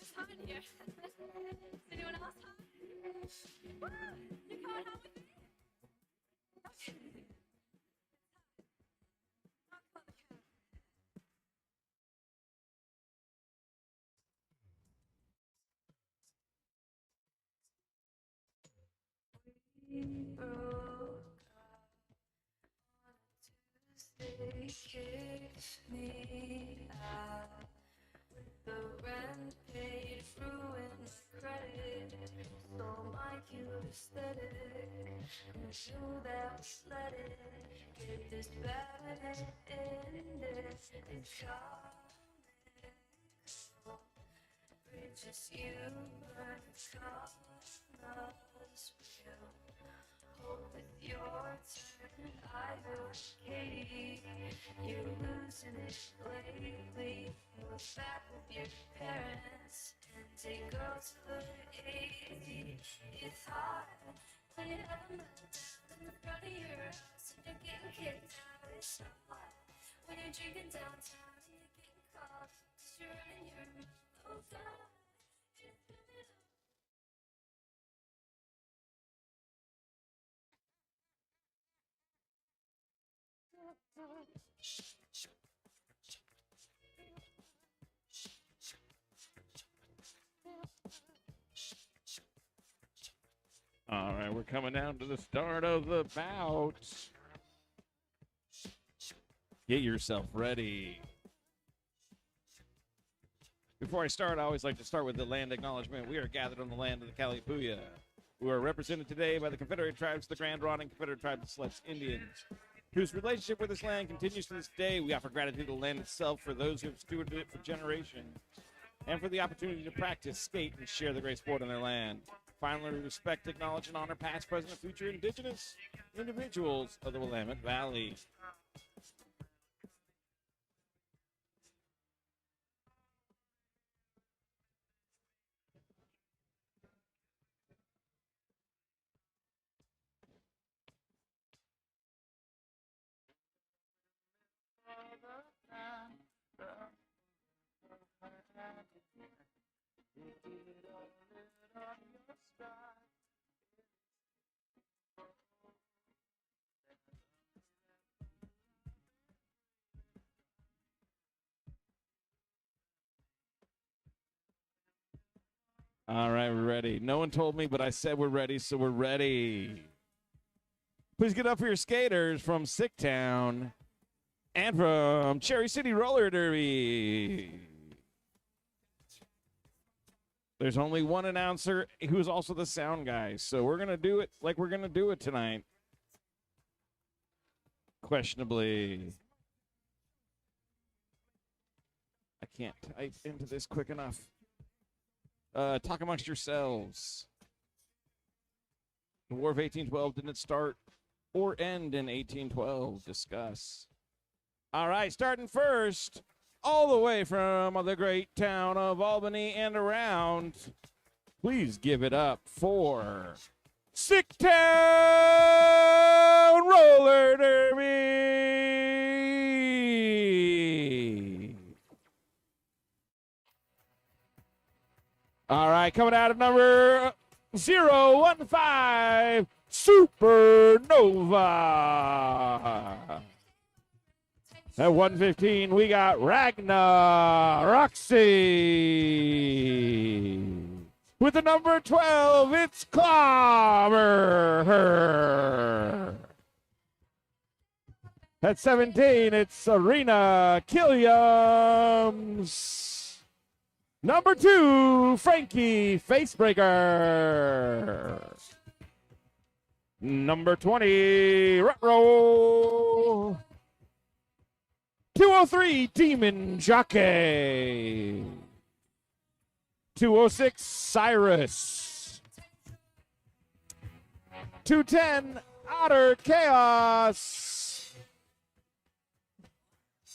It's hot in here. Is anyone else hot? Woo! You coming home with me? Okay. I'll call the cab. We broke up on a Tuesday, kicked me out. The rent paid, ruined credit, stole my cute aesthetic, and knew that we let it get this bad and end it. It's comical, bridges you burn, us real. Hope with your turn, I will Katie. You're losing it lately. Look back with your parents and take girls to the 80s. It's hard when you have a meltdown in the front of your house and you're getting kicked out. It's so hard when you're drinking downtown and you're getting caught 'cause you're running your mouth. Oh God. All right, we're coming down to the start of the bout. Get yourself ready. Before I start, I always like to start with the land acknowledgement. We are gathered on the land of the Kalipuya, who are represented today by the Confederate Tribes, the Grand Ronde, and Confederate Tribes of Select Indians, whose relationship with this land continues to this day. We offer gratitude to the land itself for those who have stewarded it for generations, and for the opportunity to practice, skate, and share the great sport on their land. Finally, we respect, acknowledge, and honor past, present, and future indigenous individuals of the Willamette Valley. All right, we're ready. No one told me, but I said we're ready, so we're ready. Please get up for your skaters from Sicktown and from Cherry City Roller Derby. There's only one announcer who is also the sound guy, so we're going to do it like we're going to do it tonight. Questionably. I can't type into this quick enough. Talk amongst yourselves. The War of 1812 didn't start or end in 1812. Discuss. All right, starting first, all the way from the great town of Albany and around, please give it up for Sicktown Roller Derby. All right, coming out of number 015, Supernova. At 115, we got Ragnar Roxy. With the number 12, it's Clobber. At 17, it's Serena Killiams. Number 2, Frankie Facebreaker. Number 20, Retro. 203, Demon Jockey. 206, Cyrus. 210, Outer Chaos.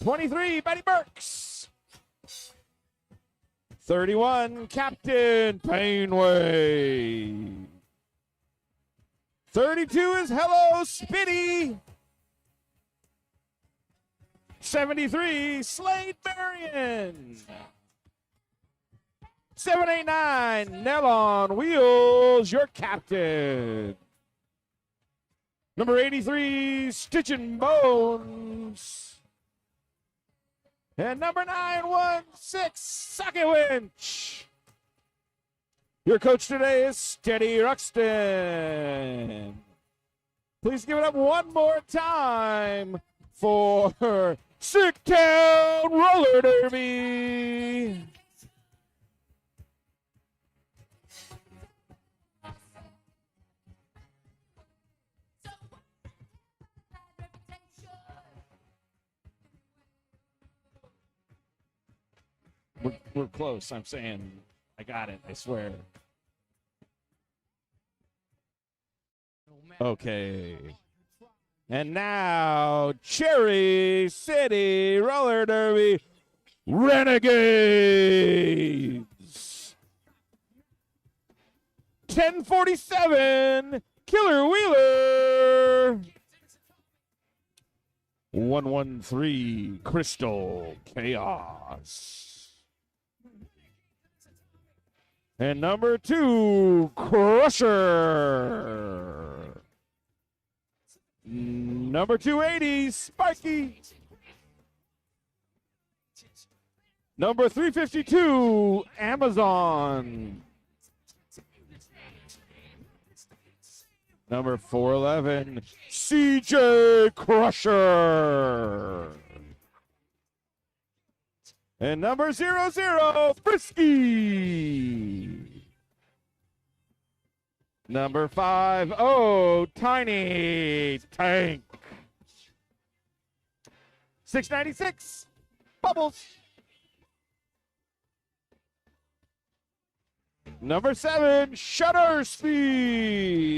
23, Betty Burks. 31, Captain Painway. 32 is Hello Spitty. 73, Slade Marion. 789, Nell on Wheels, your captain. Number 83, Stitch and Bones. And number 916, Socket Winch. Your coach today is Steady Ruxton. Please give it up one more time for Sicktown Roller Derby. We're close. I'm saying I got it. I swear. Okay. And now, Cherry City Roller Derby Renegades. 1047 Killer Wheeler. 113 Crystal Chaos. And number 2, Crusher. Number 280, Sparky. Number 352, Amazon. Number 411, CJ Crusher. And number 00, Frisky. Number 50, Tiny Tank. 696, Bubbles. Number 7, Shutter Speed.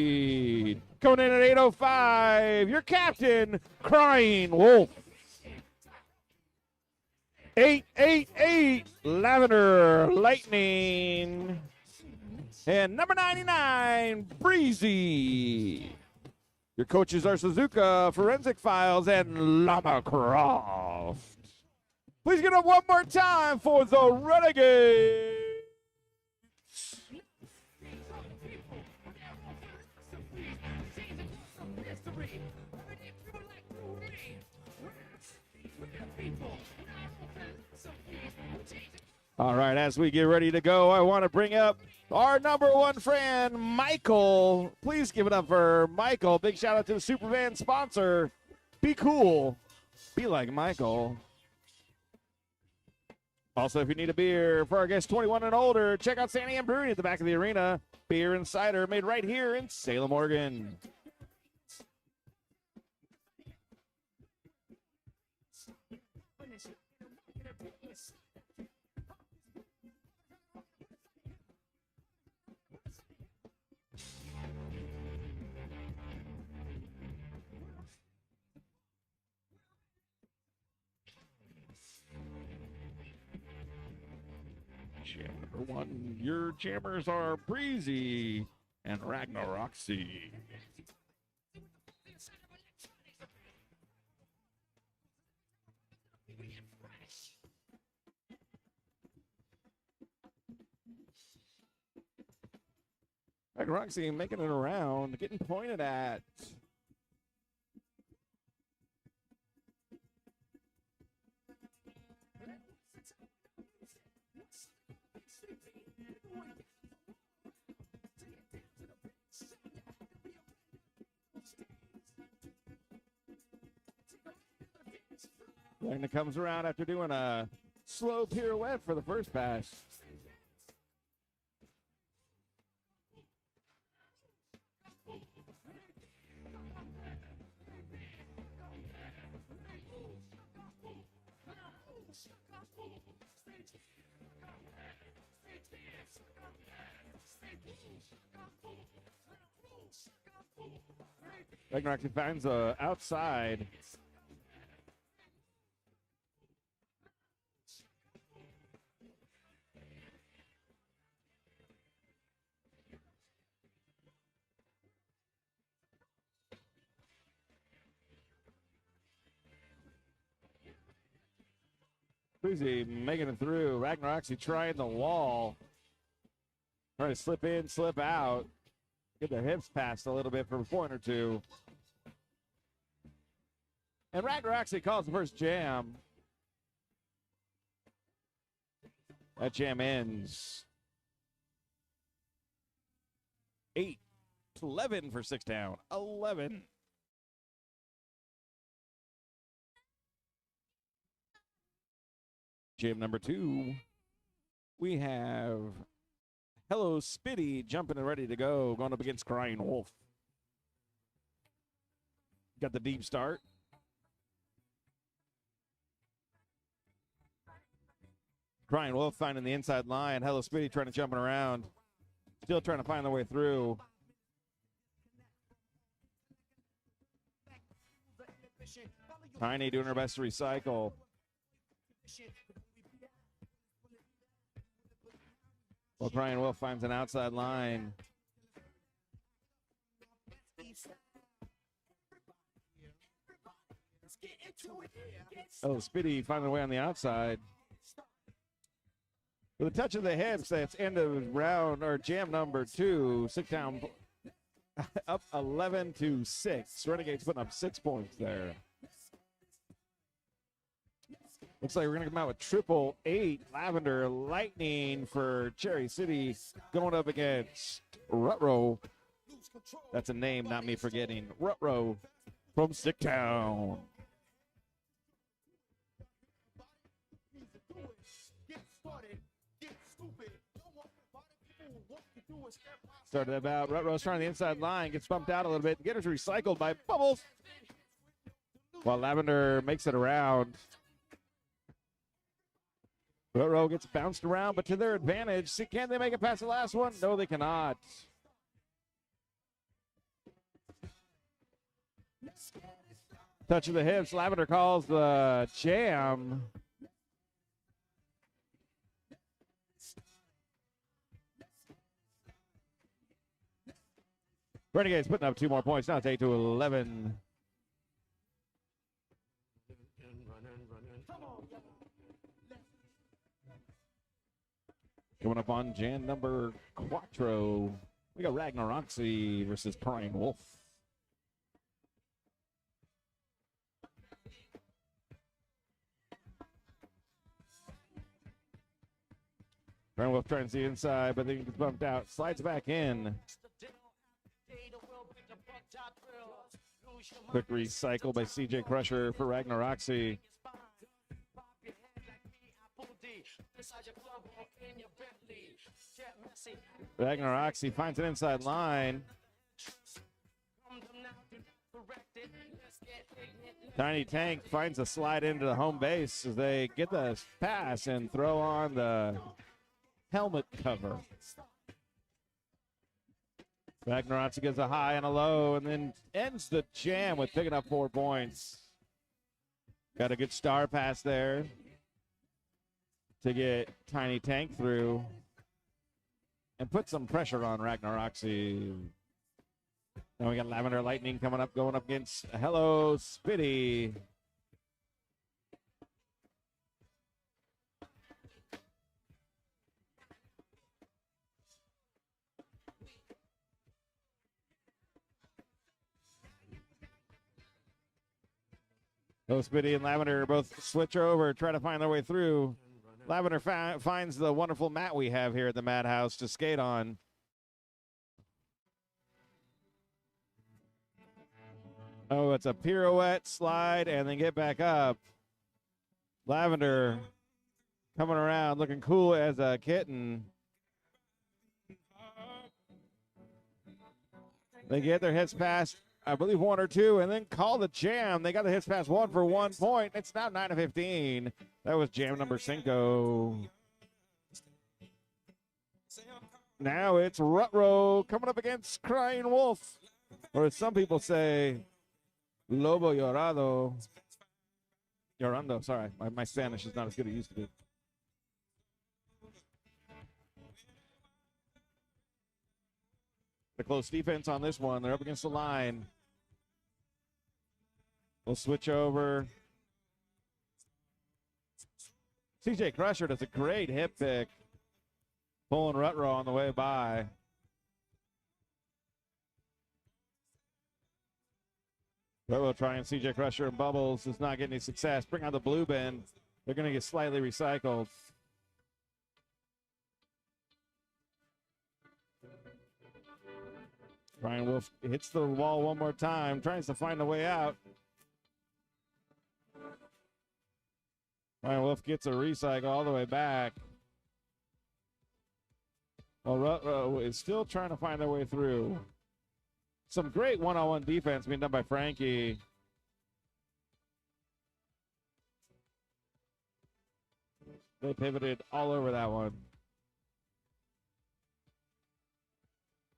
Coming in at 805, your captain, Crying Wolf. 888, Lavender Lightning. And number 99, Breezy. Your coaches are Suzuka, Forensic Files, and Llama Croft. Please get up one more time for the Renegades. All right, as we get ready to go, I want to bring up our number 1 friend, Michael. Please give it up for Michael. Big shout out to the Supervan sponsor. Be cool. Be like Michael. Also, if you need a beer for our guests 21 and older, check out Sandy Ann Brewing at the back of the arena. Beer and cider made right here in Salem, Oregon. Jammer 1, your jammers are Breezy and Ragnaroxy. Ragnaroxy making it around, getting pointed at. Ragnar comes around after doing a slow pirouette for the first pass. Ragnar actually finds outside. Breezy making it through. Ragnar actually trying the wall. Trying to slip in, slip out. Get their hips passed a little bit for a point or two. And Ragnar actually calls the first jam. That jam ends 8-11 for Sicktown. 11. Jam number 2. We have Hello Spitty jumping and ready to go, going up against Crying Wolf. Got the deep start. Crying Wolf finding the inside line. Hello Spitty trying to jump around. Still trying to find their way through. Tiny doing her best to recycle. Well, Crying Wolf finds an outside line. Oh, Spitty finding a way on the outside. With a touch of the hips, that's end of round or jam number 2. Sicktown up 11-6. Renegades putting up 6 points there. Looks like we're going to come out with 888 Lavender Lightning for Cherry City going up against Rutro. That's a name, not me forgetting. Rutro from Sicktown. Started about Rutro's trying the inside line, gets bumped out a little bit. Get her recycled by Bubbles. While Lavender makes it around. Rutro gets bounced around, but to their advantage. See, can they make it past the last one? No, they cannot. Touch of the hips. Lavender calls the jam. Renegades putting up 2 more points. Now it's 8-11. Coming up on jam number 4, we got Ragnar Roxy versus Crying Wolf. Crying Wolf trying to see inside, but then he gets bumped out. Slides back in. Quick recycle by CJ Crusher for Ragnar Roxy. Ragnar Roxy finds an inside line. Tiny Tank finds a slide into the home base as they get the pass and throw on the helmet cover. Ragnar Roxy gives a high and a low and then ends the jam with picking up 4 points. Got a good star pass there to get Tiny Tank through and put some pressure on Ragnar Roxy. Then we got Lavender Lightning coming up, going up against Hello Spitty. Hello Spitty and Lavender both switch over, try to find their way through. Lavender finds the wonderful mat we have here at the Madhouse to skate on. Oh, it's a pirouette, slide, and then get back up. Lavender coming around looking cool as a kitten. They get their hits past, I believe, 1 or 2, and then call the jam. They got the hits past 1 for 1 point. It's now 9-15. That was jam number 5. Now it's Rutro coming up against Crying Wolf, or as some people say, Lobo Llorado. Llorando, sorry. My Spanish is not as good as it used to be. The close defense on this one. They're up against the line. We'll switch over. CJ Crusher does a great hip pick. Pulling Rutrow on the way by. Rutrow trying CJ Crusher and Bubbles. Does not get any success. Bring out the blue bin. They're going to get slightly recycled. Brian Wolf hits the wall one more time. Tries to find a way out. Brian Wolf gets a recycle all the way back. Well, Rutrow is still trying to find their way through. Some great one-on-one defense being done by Frankie. They pivoted all over that one.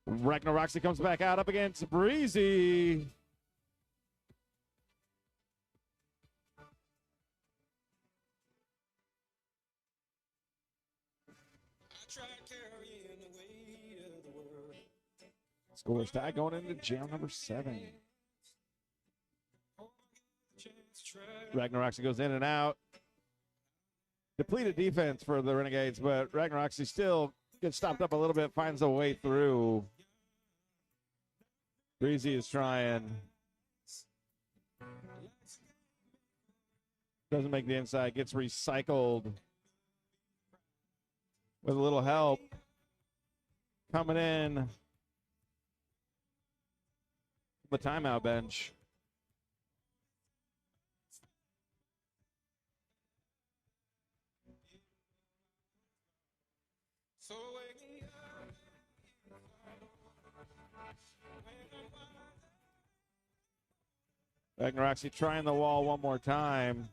Ragnar Roxy comes back out up against Breezy. Scores tie going into jam number 7. Ragnar Roxy goes in and out. Depleted defense for the Renegades, but Ragnar Roxy still gets stopped up a little bit, finds a way through. Breezy is trying. Doesn't make the inside, gets recycled with a little help. Coming in the timeout bench. Ragnar Roxy trying the wall one more time.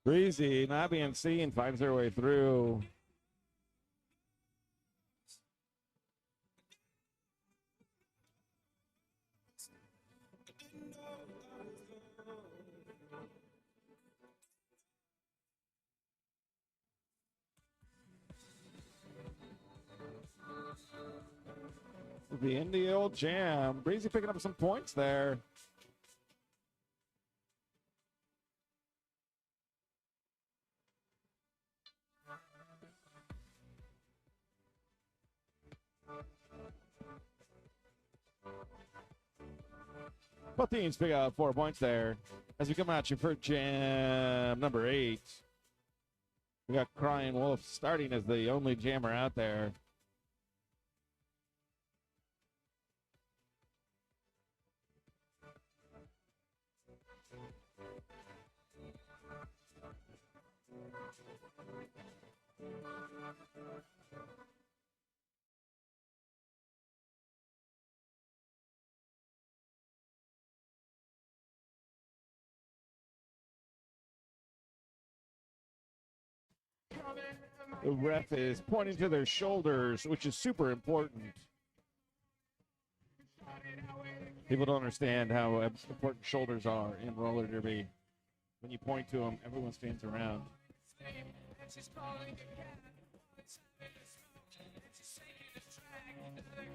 Breezy not being seen, finds their way through. The Indy old jam. Breezy picking up some points there. Both teams pick up 4 points there. As we come at you for jam number 8. We got Crying Wolf starting as the only jammer out there. The ref is pointing to their shoulders, which is super important. People don't understand how important shoulders are in roller derby. When you point to them, everyone stands around.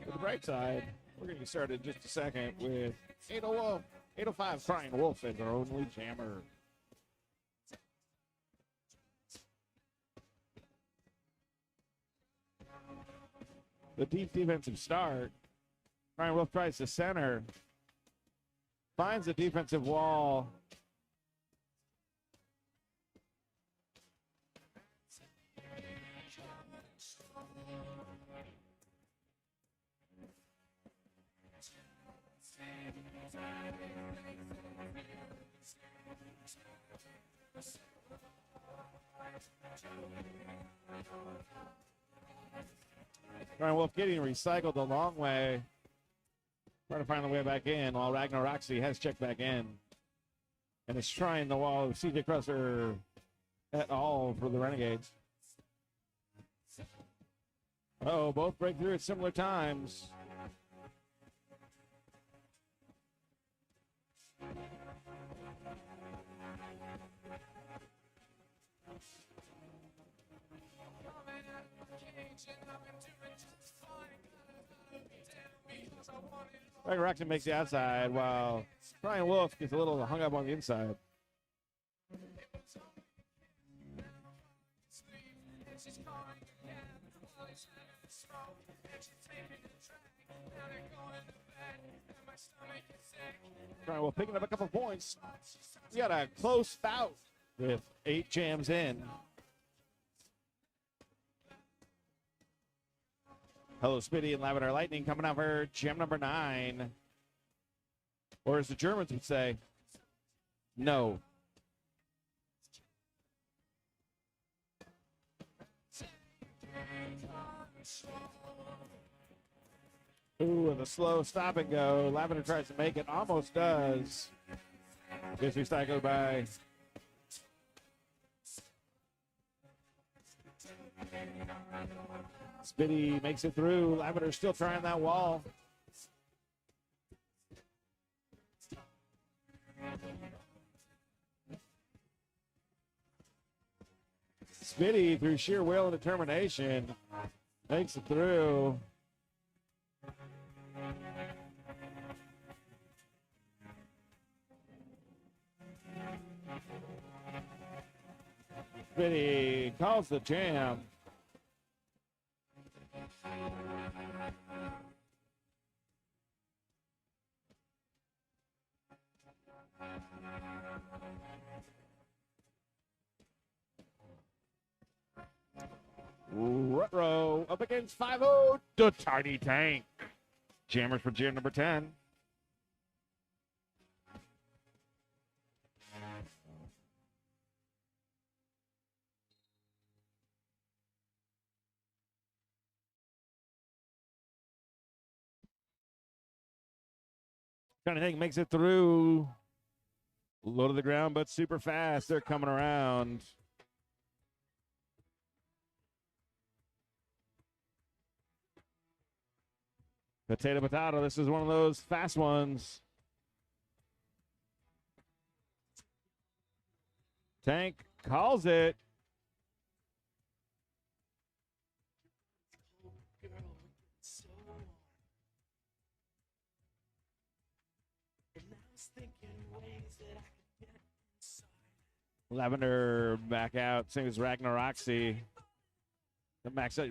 To the bright side, we're going to get started in just a second with 805 Crying Wolf as our only jammer. The deep defensive start. Crying Wolf tries to center. Finds the defensive wall. Crying Wolf getting recycled a long way. Trying to find the way back in while Ragnar Roxy has checked back in. And is trying the wall of CJ Crusher et al. For the Renegades. Oh, both break through at similar times. Ragnar Roxy makes the outside while Crying Wolf gets a little hung up on the inside. All right, well, picking up a couple points. We got a close bout with 8 jams in. Hello, Spitty and Lavender Lightning coming out for jam number 9. Or as the Germans would say, no. Ooh, with a slow stop and go. Lavender tries to make it, almost does. Gets recycled by Spitty, makes it through. Lavender still trying that wall. Spitty, through sheer will and determination, makes it through. Spitty calls the jam. Ruh-roh up against 5-0, the Tiny Tank. Jammers for jam number 10. Tiny Tank makes it through. Low to the ground, but super fast. They're coming around. Potato. This is one of those fast ones. Tank calls it. Lavender back out. Same as Ragnaroxy. The max out.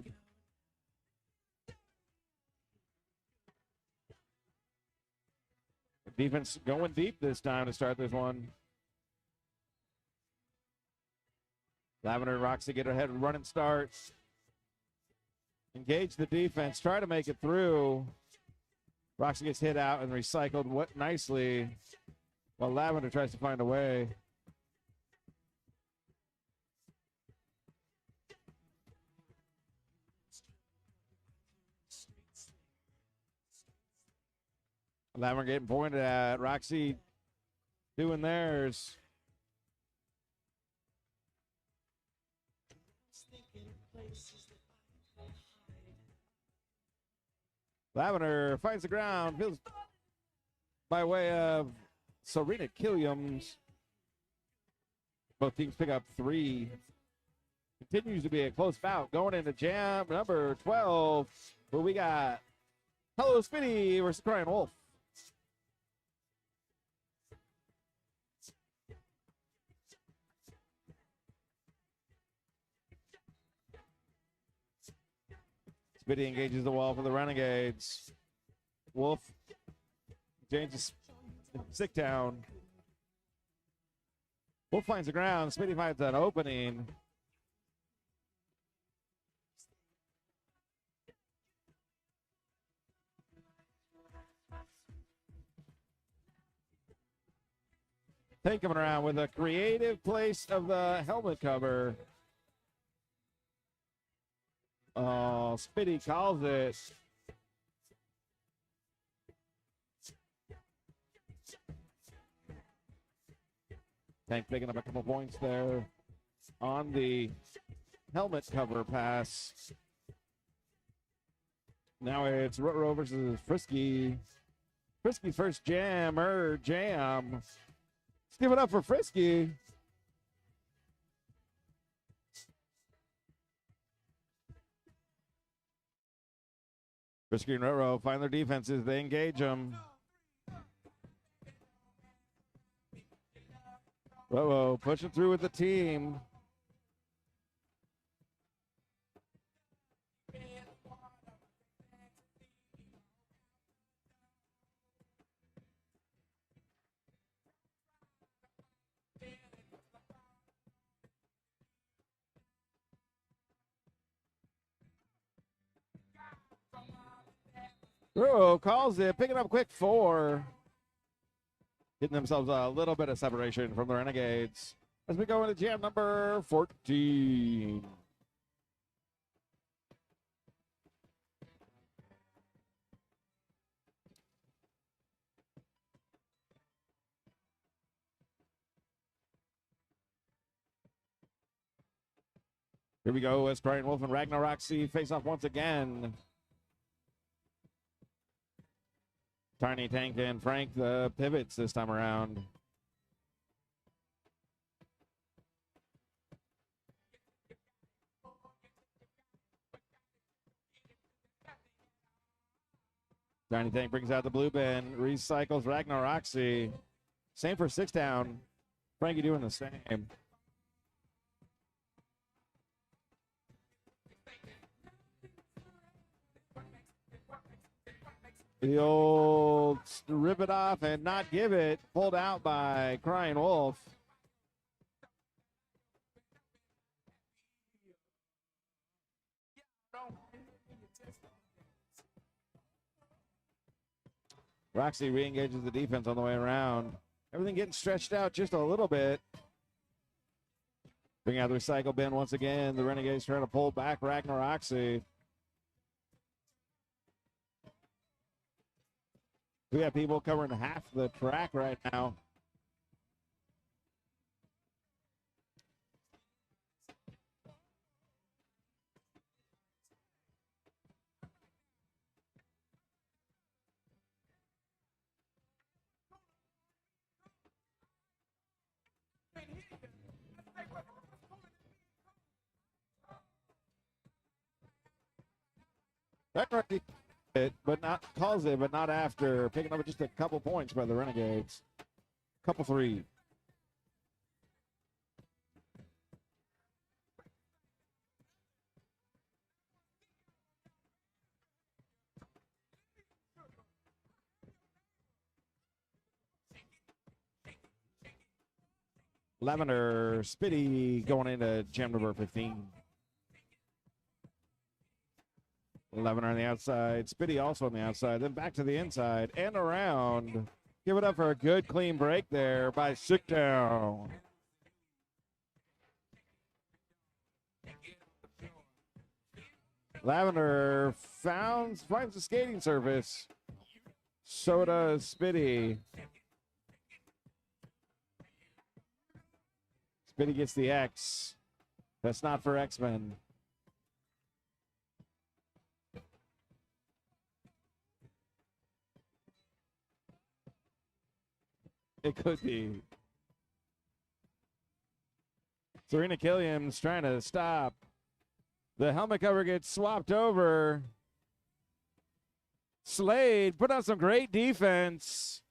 Defense going deep this time to start this one. Lavender and Roxy get ahead, running starts. Engage the defense, try to make it through. Roxy gets hit out and recycled nicely while Lavender tries to find a way. Lavender getting pointed at. Roxy doing theirs. Lavender finds the ground. Feels by way of Serena Killiams. Both teams pick up 3. Continues to be a close bout. Going into jam number 12, where we got Hello Spitty versus Crying Wolf. Spitty engages the wall for the Renegades. Wolf changes Sicktown. Wolf finds the ground. Spitty finds that opening. Tank coming around with a creative place of the helmet cover. Oh, Spitty calls it. Tank picking up a couple points there on the helmet cover pass. Now it's Ruh-roh versus Frisky. Frisky's first jam. Let's give it up for Frisky. Frisky and Ruh-roh find their defenses. They engage them. Ruh-roh pushing through with the team. Oh, calls it, picking up quick 4. Getting themselves a little bit of separation from the Renegades as we go into jam number 14. Here we go as Brian Wolf and Ragnar Roxy face off once again. Tiny Tank and Frank, the pivots this time around. Tiny Tank brings out the blue bin, recycles Ragnar Roxy. Same for Sicktown. Frankie doing the same. The old rip it off and not give it, pulled out by Crying Wolf. Roxy re-engages the defense on the way around. Everything getting stretched out just a little bit. Bring out the recycle bin once again. The Renegades trying to pull back Ragnar Roxy. We have people covering half the track right now. Ragnar it, but not calls it, but not after. Picking up just a couple points by the Renegades. Couple 3. Lavender Spitty going into jam number 15. Lavender on the outside. Spitty also on the outside. Then back to the inside and around. Give it up for a good clean break there by Sicktown. Lavender finds the skating surface. So does Spitty. Spitty gets the X. That's not for X-Men. It could be. Serena Killiam's trying to stop. The helmet cover gets swapped over. Slade put on some great defense.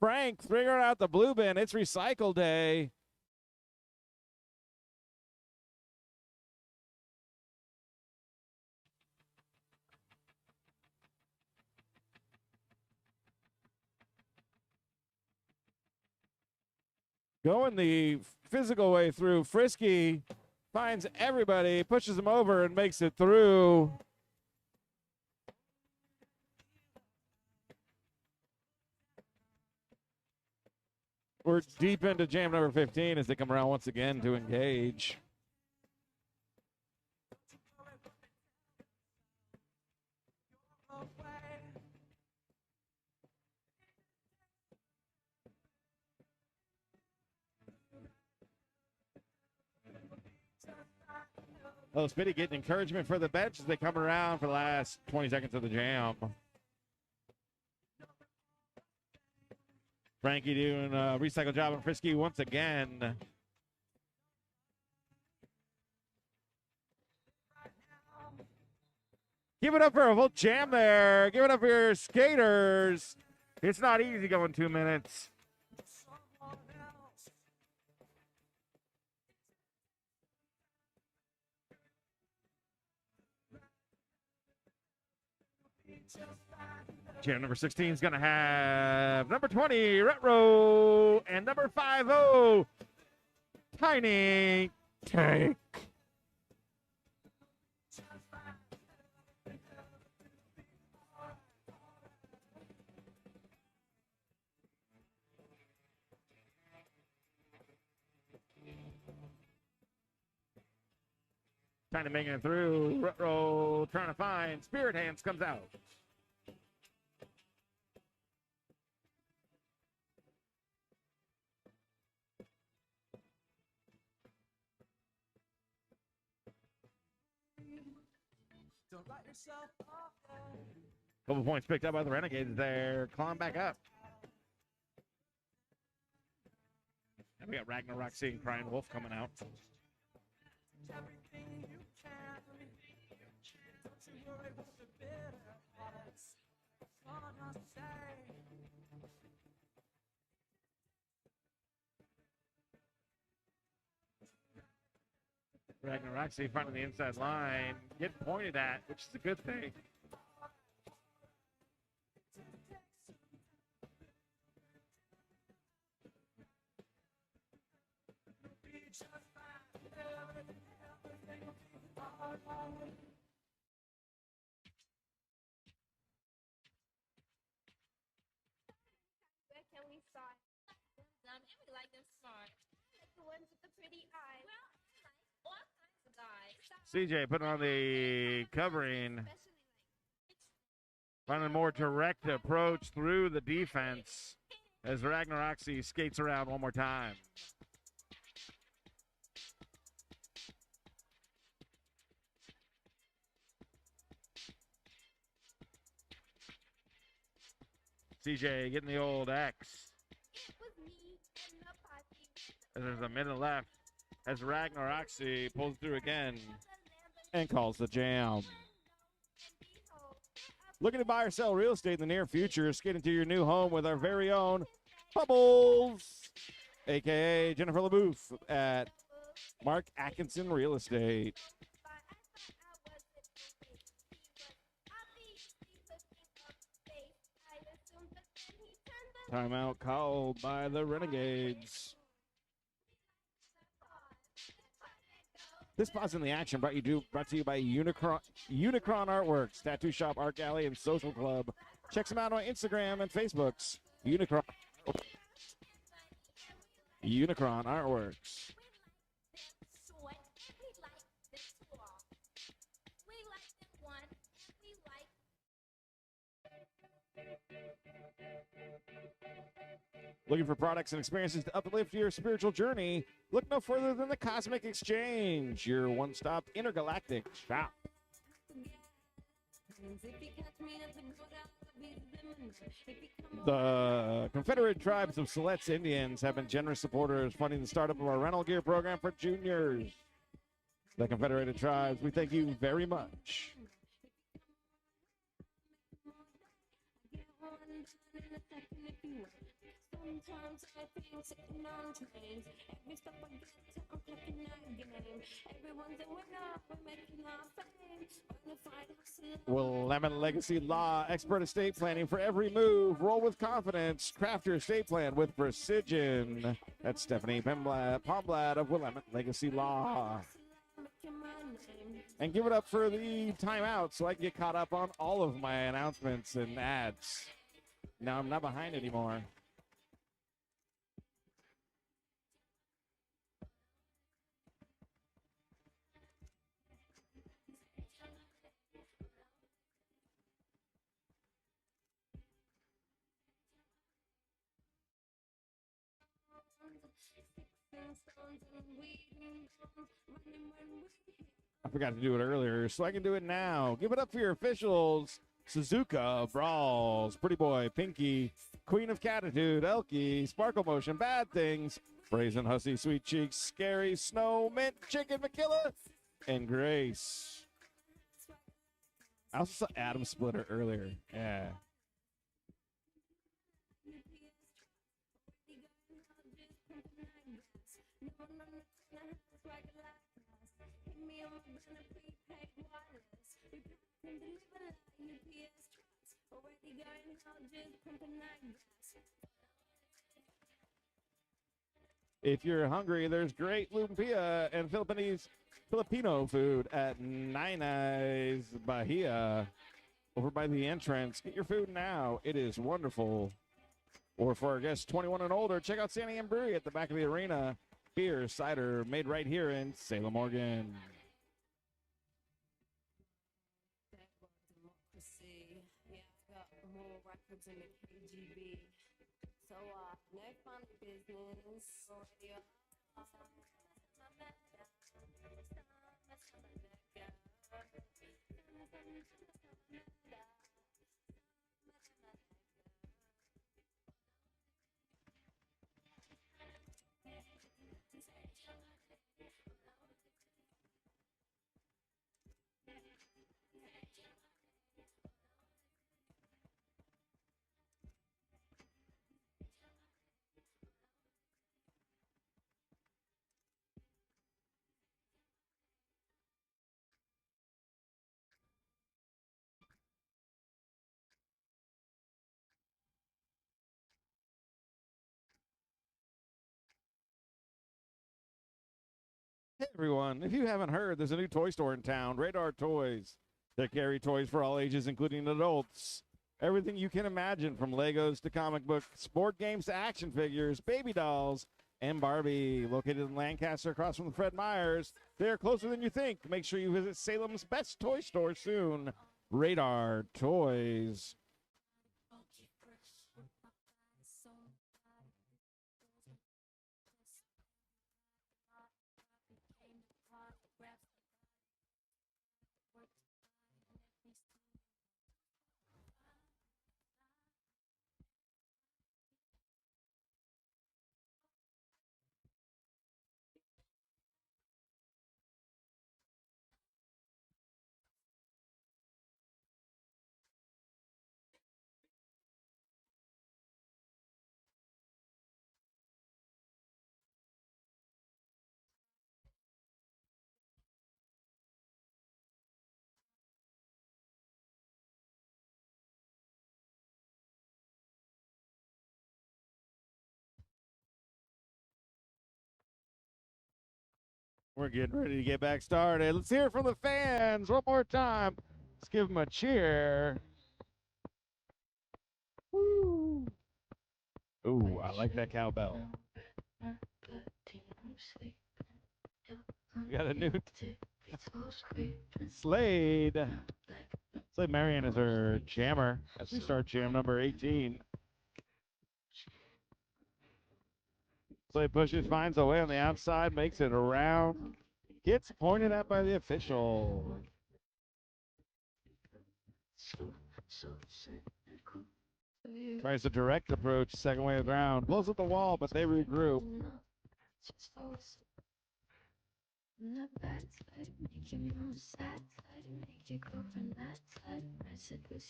Frank figuring out the blue bin. It's recycle day. Going the physical way through. Frisky finds everybody, pushes him over, and makes it through. We're deep into jam number 15 as they come around once again to engage. Oh, Spitty getting encouragement for the bench as they come around for the last 20 seconds of the jam. Frankie doing a recycle job on Frisky once again. Give it up for a full jam there. Give it up for your skaters. It's not easy going 2 minutes. Jam number 16 is going to have number 20, Retro, and number 50, Tiny Tank. Kind of making it through. Ruh-roh, trying to find. Spirit Hands comes out. Couple points picked up by the Renegades there. Climb back up. And we got Ragnarok seeing Crying Wolf coming out. Ragnarok finding the inside line. Getting pointed at, which is a good thing. Where can we start? And we like them smart. Like the ones with the pretty eyes. Well, I like all kinds of guys. CJ putting on the covering. Finding a more direct approach through the defense as Ragnaroxy skates around one more time. CJ getting the old X. As there's a minute left as Ragnaroxy pulls through again and calls the jam. Looking to buy or sell real estate in the near future? Skate into your new home with our very own Bubbles, a.k.a. Jennifer LaBouffe at Mark Atkinson Real Estate. Timeout called by the Renegades. This spot's in the action brought to you by Unicron Artworks, Tattoo Shop, Art Gallery, and Social Club. Check them out on Instagram and Facebook's Unicron Artworks. Looking for products and experiences to uplift your spiritual journey? Look no further than the Cosmic Exchange, your one-stop intergalactic shop. The Confederate Tribes of Siletz Indians have been generous supporters funding the startup of our rental gear program for juniors. The Confederated Tribes, we thank you very much. Sometimes I think sitting on trains. Every step I get to, I'm picking that game. Everyone's a winner, we're making our fame. Bonafide hustler. Willamette Legacy Law, expert estate planning for every move. Roll with confidence. Craft your estate plan with precision. That's Stephanie Pomblad of Willamette Legacy Law. And give it up for the timeout so I can get caught up on all of my announcements and ads. Now I'm not behind anymore. I forgot to do it earlier, so I can do it now. Give it up for your officials. Suzuka, Brawls, Pretty Boy, Pinky, Queen of Catitude, Elkie, Sparkle Motion, Bad Things, Brazen Hussy, Sweet Cheeks, Scary, Snow, Mint, Chicken, Makilla, and Grace. I also saw Adam Splitter earlier. Yeah. If you're hungry, there's great lumpia and Filipino food at Nina's Bahia over by the entrance. Get your food now. It is wonderful. Or for our guests 21 and older, check out Sandy and Brewery at the back of the arena. Beer, cider, made right here in Salem, Oregon. sounds in the KGB. So, no funny business. Hey everyone, if you haven't heard, there's a new toy store in town, Radar Toys. They carry toys for all ages, including adults. Everything you can imagine, from Legos to comic books, board games to action figures, baby dolls, and Barbie. Located in Lancaster across from the Fred Meyers, they're closer than you think. Make sure you visit Salem's best toy store soon, Radar Toys. We're getting ready to get back started. Let's hear it from the fans one more time. Let's give them a cheer. Woo. Ooh, I like that cowbell. We got a new Slade. Slade Marion is her jammer. That's the start jam number 18. Slade pushes, finds a way on the outside, makes it around. Gets pointed at by the official. Tries a direct approach, second wave round. Blows up the wall, but they regroup.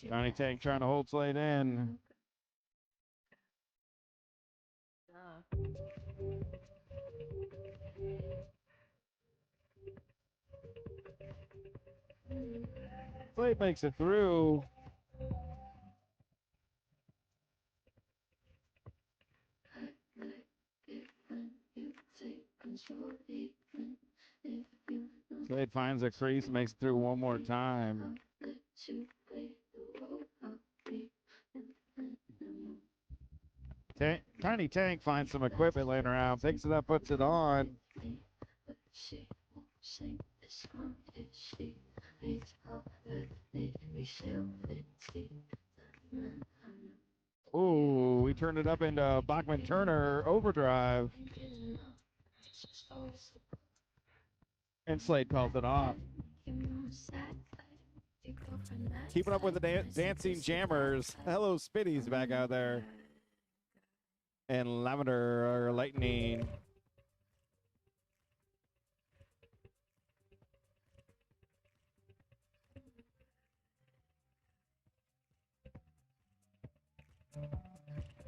Johnny Tank trying to hold Slade in. Slade makes it through. Slade finds a crease, makes it through one more time. Tiny Tank finds some equipment laying around, picks it up, puts it on. Ooh, we turned it up into Bachman Turner overdrive. And Slade calls it off. Keeping up with the dancing jammers. Hello, Spitty's back out there. And Lavender or Lightning.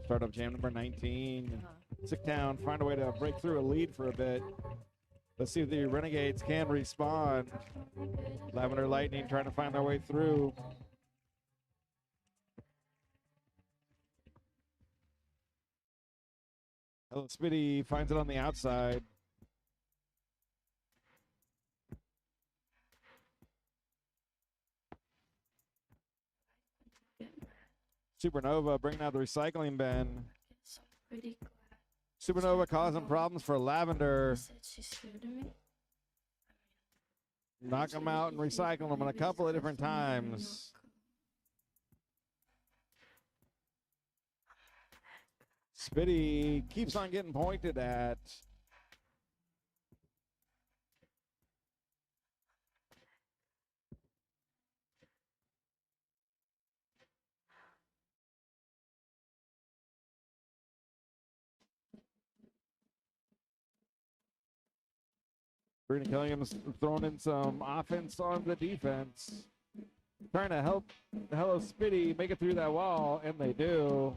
Startup jam number 19. Sicktown find a way to break through a lead for a bit. Let's see if the Renegades can respond. Lavender Lightning trying to find their way through. Hello, Spitty finds it on the outside. Supernova bringing out the recycling bin. Supernova causing problems for Lavender. Knock them out and recycle them a couple of different times. Spitty keeps on getting pointed at. Brina Killian's throwing in some offense on the defense. Trying to help Hello Spitty make it through that wall, and they do.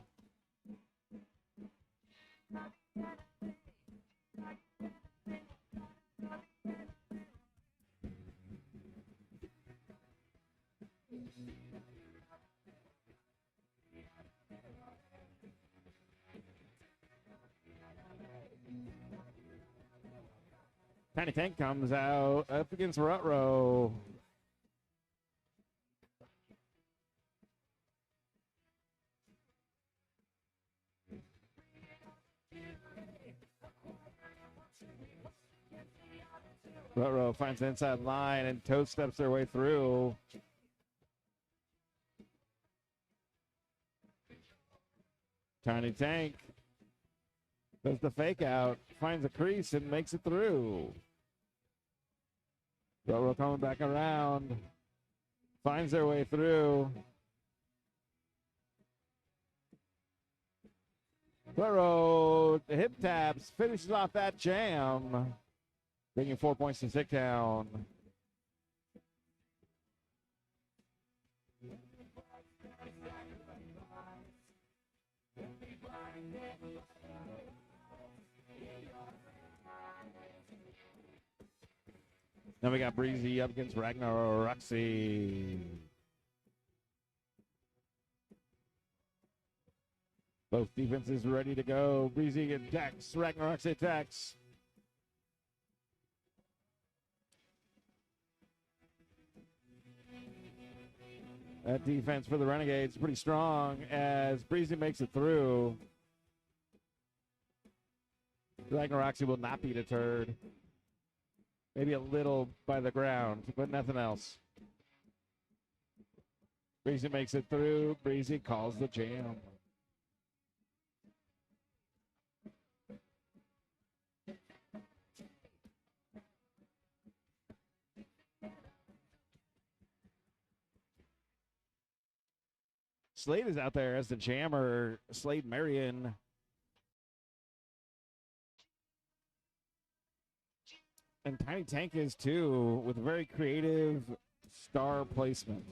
Tiny Tank comes out up against Rutrow. Rutrow finds the inside line and toe steps their way through. Tiny Tank does the fake out, finds a crease and makes it through. Rutrow coming back around, finds their way through. Rutrow hip taps, finishes off that jam, bringing 4 points to Sicktown. Then we got Breezy up against Roxy. Both defenses ready to go. Breezy attacks, Roxy attacks. That defense for the Renegades pretty strong as Breezy makes it through. Roxy will not be deterred. Maybe a little by the ground, but nothing else. Breezy makes it through. Breezy calls the jam. Slade is out there as the jammer, Slade Marion. And Tiny Tank is too, with very creative star placement.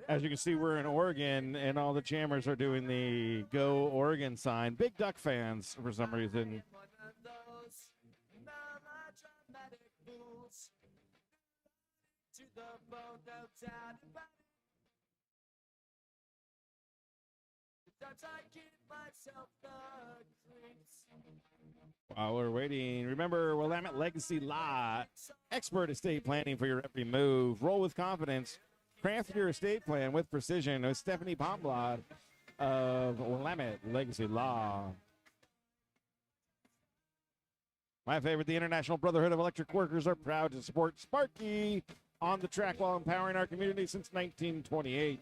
As you can see, we're in Oregon, and all the jammers are doing the Go Oregon sign. Big Duck fans, for some reason. While we're waiting, remember Willamette Legacy Law, expert estate planning for your every move. Roll with confidence. Craft your estate plan with precision with Stephanie Pomblad of Willamette Legacy Law. My favorite, the International Brotherhood of Electric Workers are proud to support Sparky on the track while empowering our community since 1928.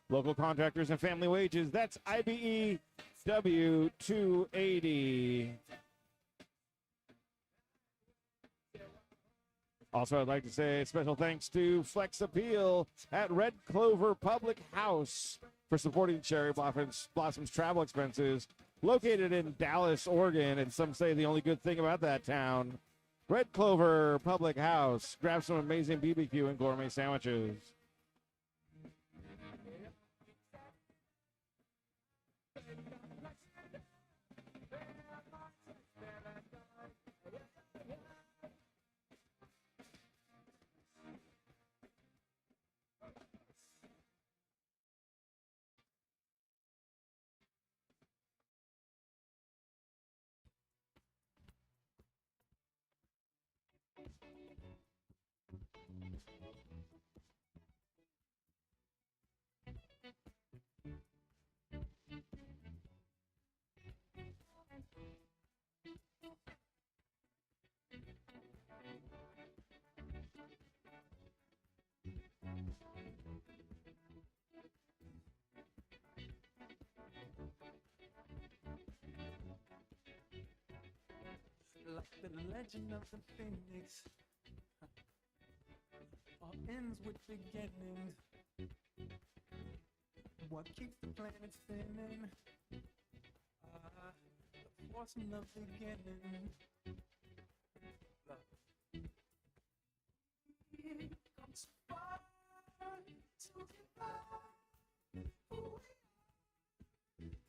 Local contractors and family wages, that's IBE W280. Also, I'd like to say special thanks to Flex Appeal at Red Clover Public House for supporting Cherry Blossom's travel expenses. Located in Dallas, Oregon, and some say the only good thing about that town. Red Clover Public House. Grab some amazing BBQ and gourmet sandwiches. Like the legend of the phoenix, all ends with beginnings. What keeps the planet spinning? The force from the beginning. Here comes fire to divide who we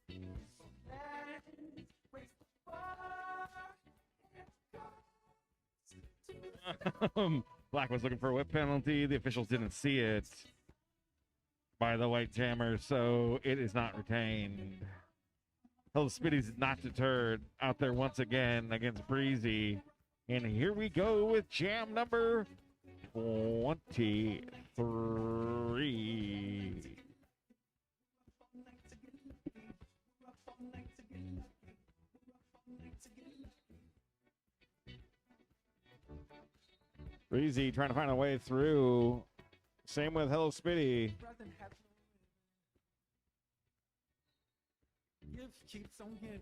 are. So let's raise the bar. Black was looking for a whip penalty. The officials didn't see it by the white jammer, so it is not retained. Hell, Spitty's not deterred out there once again against Breezy. And here we go with jam number 23. Breezy trying to find a way through. Same with Hello Spitty. Gift keeps on giving.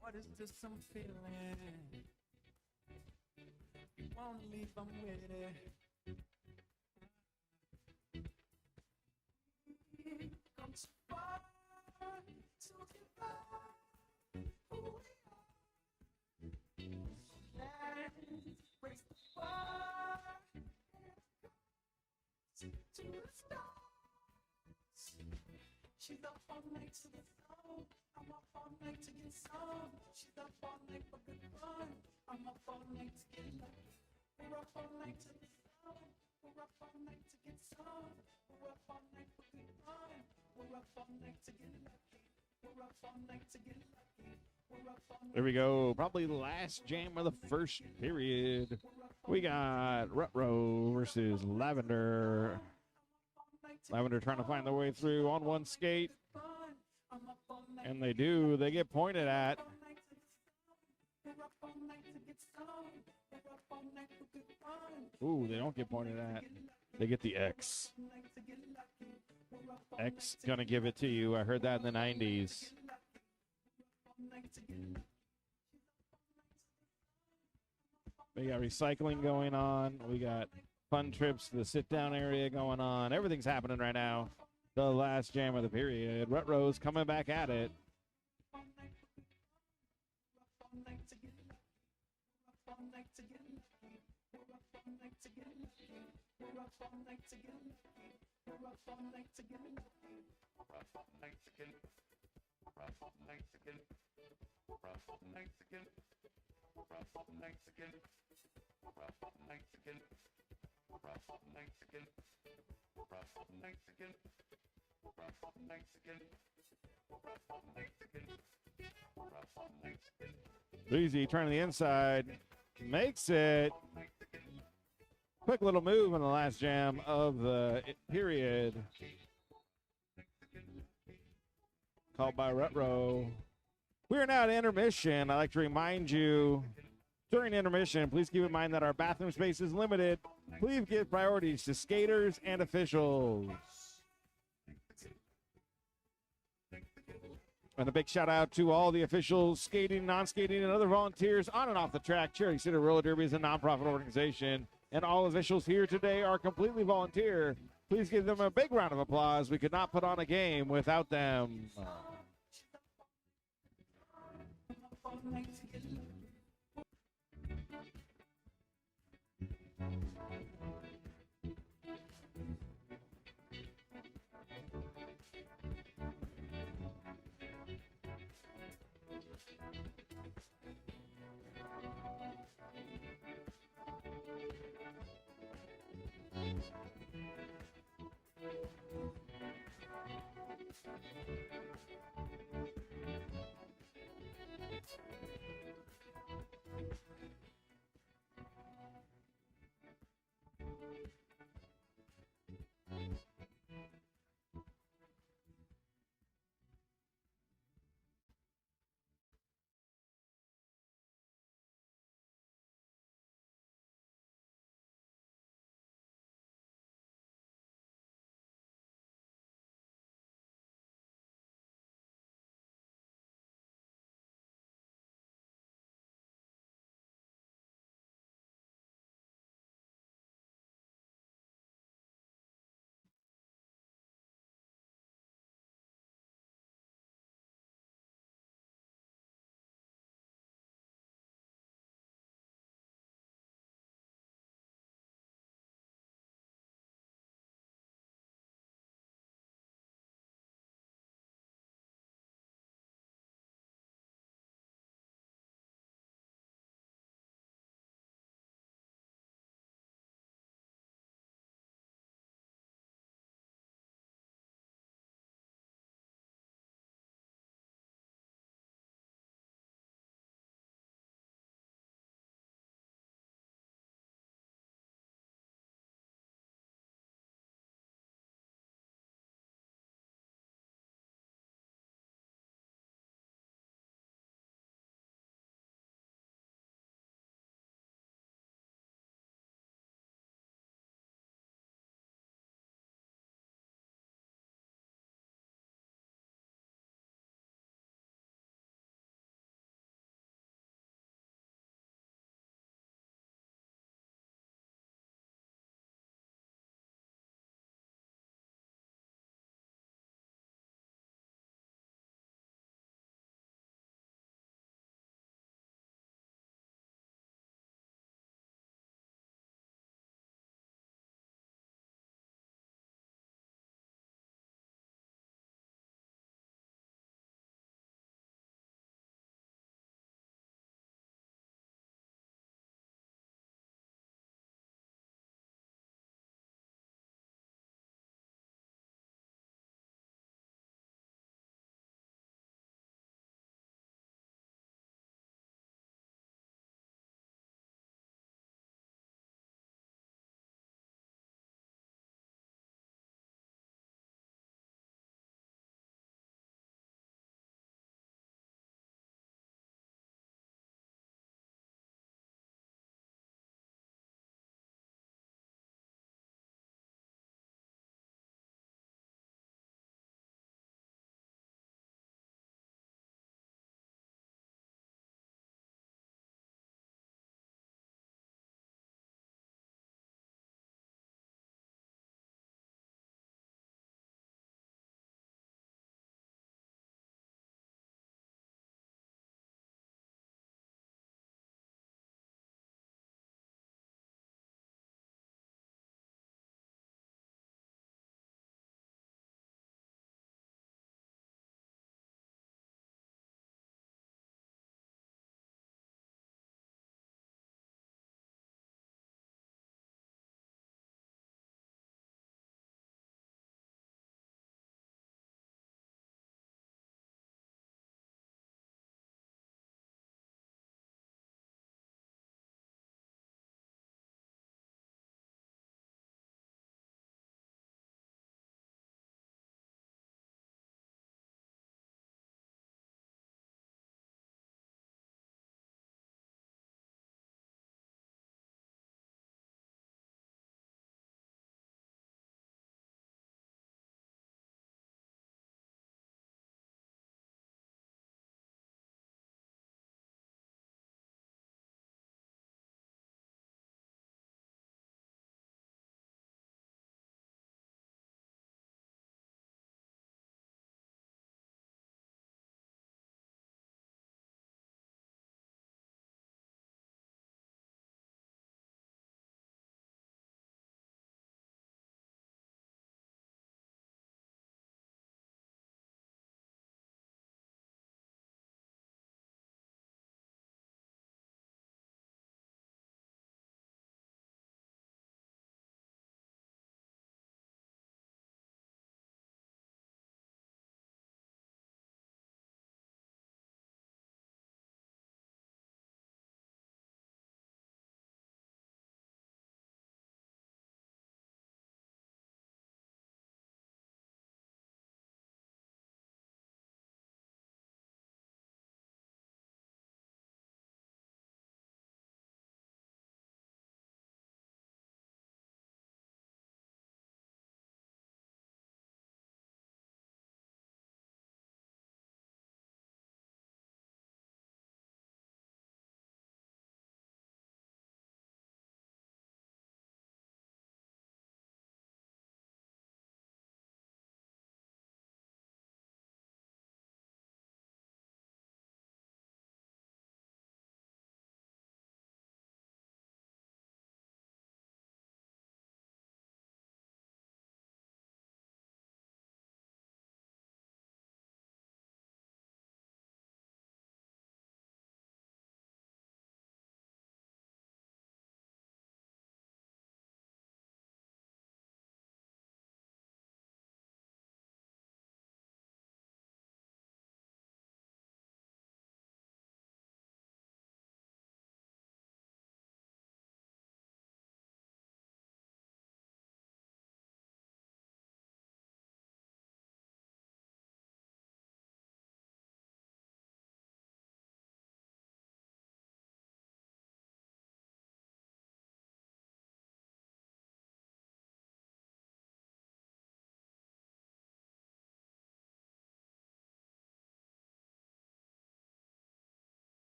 What is this I'm feeling? You won't leave, I'm with it. Here comes fire to divide who we are. Let's raise the bar to the stars. She's up all night to the sun. I'm up all night to get some. She's up all night for good fun. I'm up all night to get lucky. We're up all night to the sun. We're up all night to get some. We're up all night for good fun. We're up all night to get lucky. We're up all night to get lucky. We're up all night. There we go. Probably the last jam of the first period. We got Rutro versus Lavender. Lavender trying to find their way through on one skate. And they do. They get pointed at. Ooh, they don't get pointed at. They get the X. X gonna give it to you. I heard that in the 90s. We got recycling going on. We got fun trips to the sit-down area going on. Everything's happening right now. The last jam of the period. Rutro's coming back at it. Breezy trying to the inside. Makes it. Quick little move in the last jam of the period. Called by Rutro. We are now at intermission. I'd like to remind you, during intermission, please keep in mind that our bathroom space is limited. Please give priorities to skaters and officials. And a big shout out to all the officials, skating, non-skating, and other volunteers on and off the track. Cherry City Roller Derby is a nonprofit organization, and all officials here today are completely volunteer. Please give them a big round of applause. We could not put on a game without them.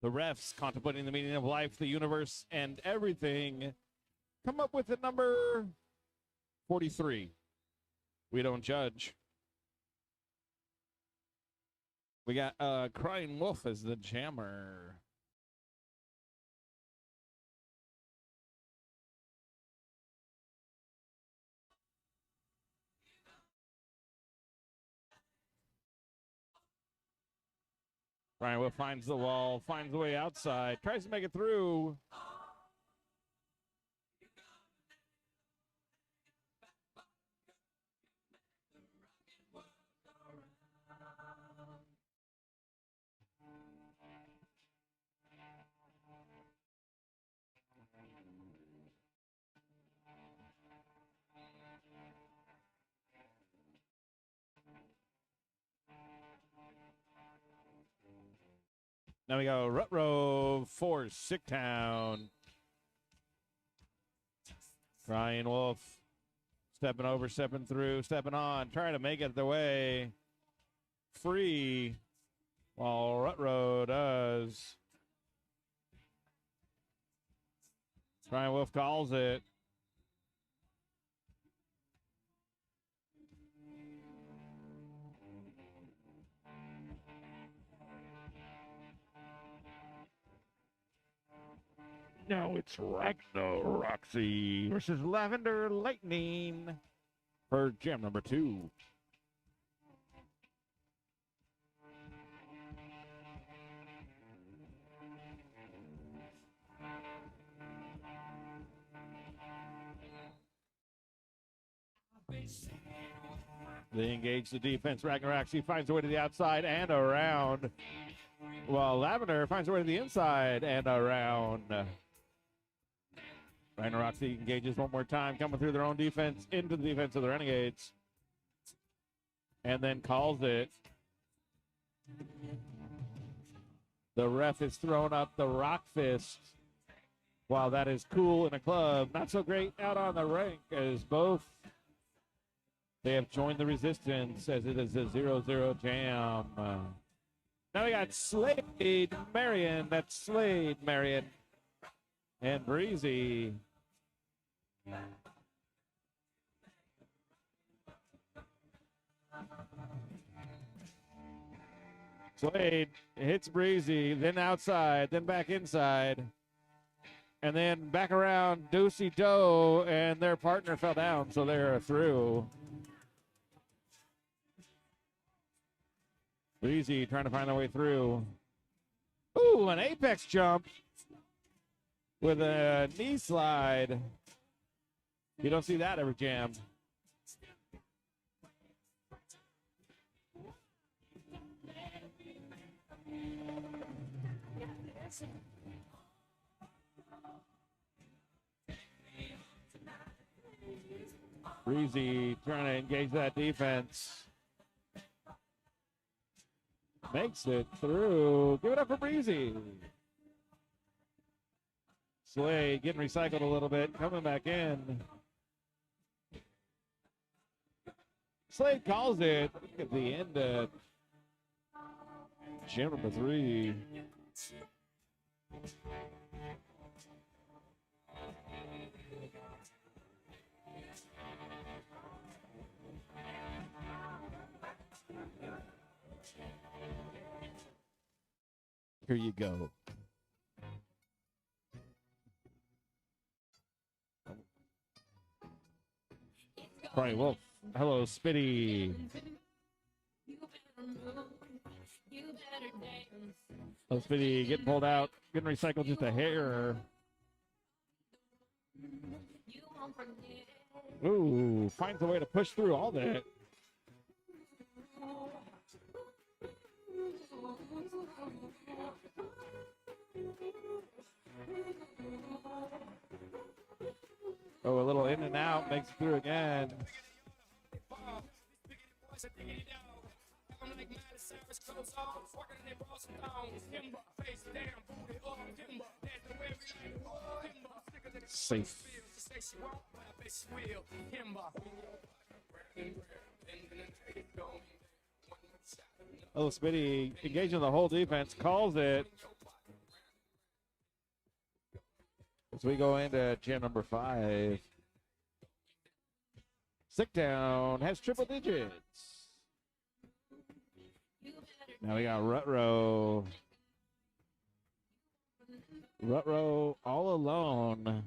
The refs, contemplating the meaning of life, the universe, and everything, come up with the number 43. We don't judge. We got Crying Wolf as the jammer. Crying Wolf finds the wall, finds the way outside, tries to make it through. Now we go Rutrow for Sicktown. Crying Wolf stepping over, stepping through, stepping on, trying to make it the way free while Rutrow does. Crying Wolf calls it. Now it's Ragnar Roxy versus Lavender Lightning for jam number 2. They engage the defense. Ragnar Roxy finds a way to the outside and around, while Lavender finds a way to the inside and around. Ragnar Roxy engages one more time, coming through their own defense into the defense of the Renegades, and then calls it. The ref is throwing up the rock fist. While that is cool in a club, not so great out on the rink, as both they have joined the resistance as it is a 0-0 jam. Now we got Slade Marion. That's Slade Marion and Breezy. Slade hits Breezy, then outside, then back inside, and then back around Doocy Doe, and their partner fell down, so they're through. Breezy trying to find their way through. Ooh, an apex jump with a knee slide. You don't see that every jam. Breezy trying to engage that defense. Makes it through. Give it up for Breezy. Slade getting recycled a little bit, coming back in. Slade calls it. Look at the end of jam number 3. Here you go. Crying Wolf. Hello, Spitty. Hello, Spitty getting pulled out, getting recycled just a hair. Ooh, finds a way to push through all that. Oh, a little in and out, makes it through again. Safe. Oh, Spitty engaging the whole defense, calls it. As we go into jam number 5, Sicktown has triple digits. Now we got Rutro. Rutro all alone.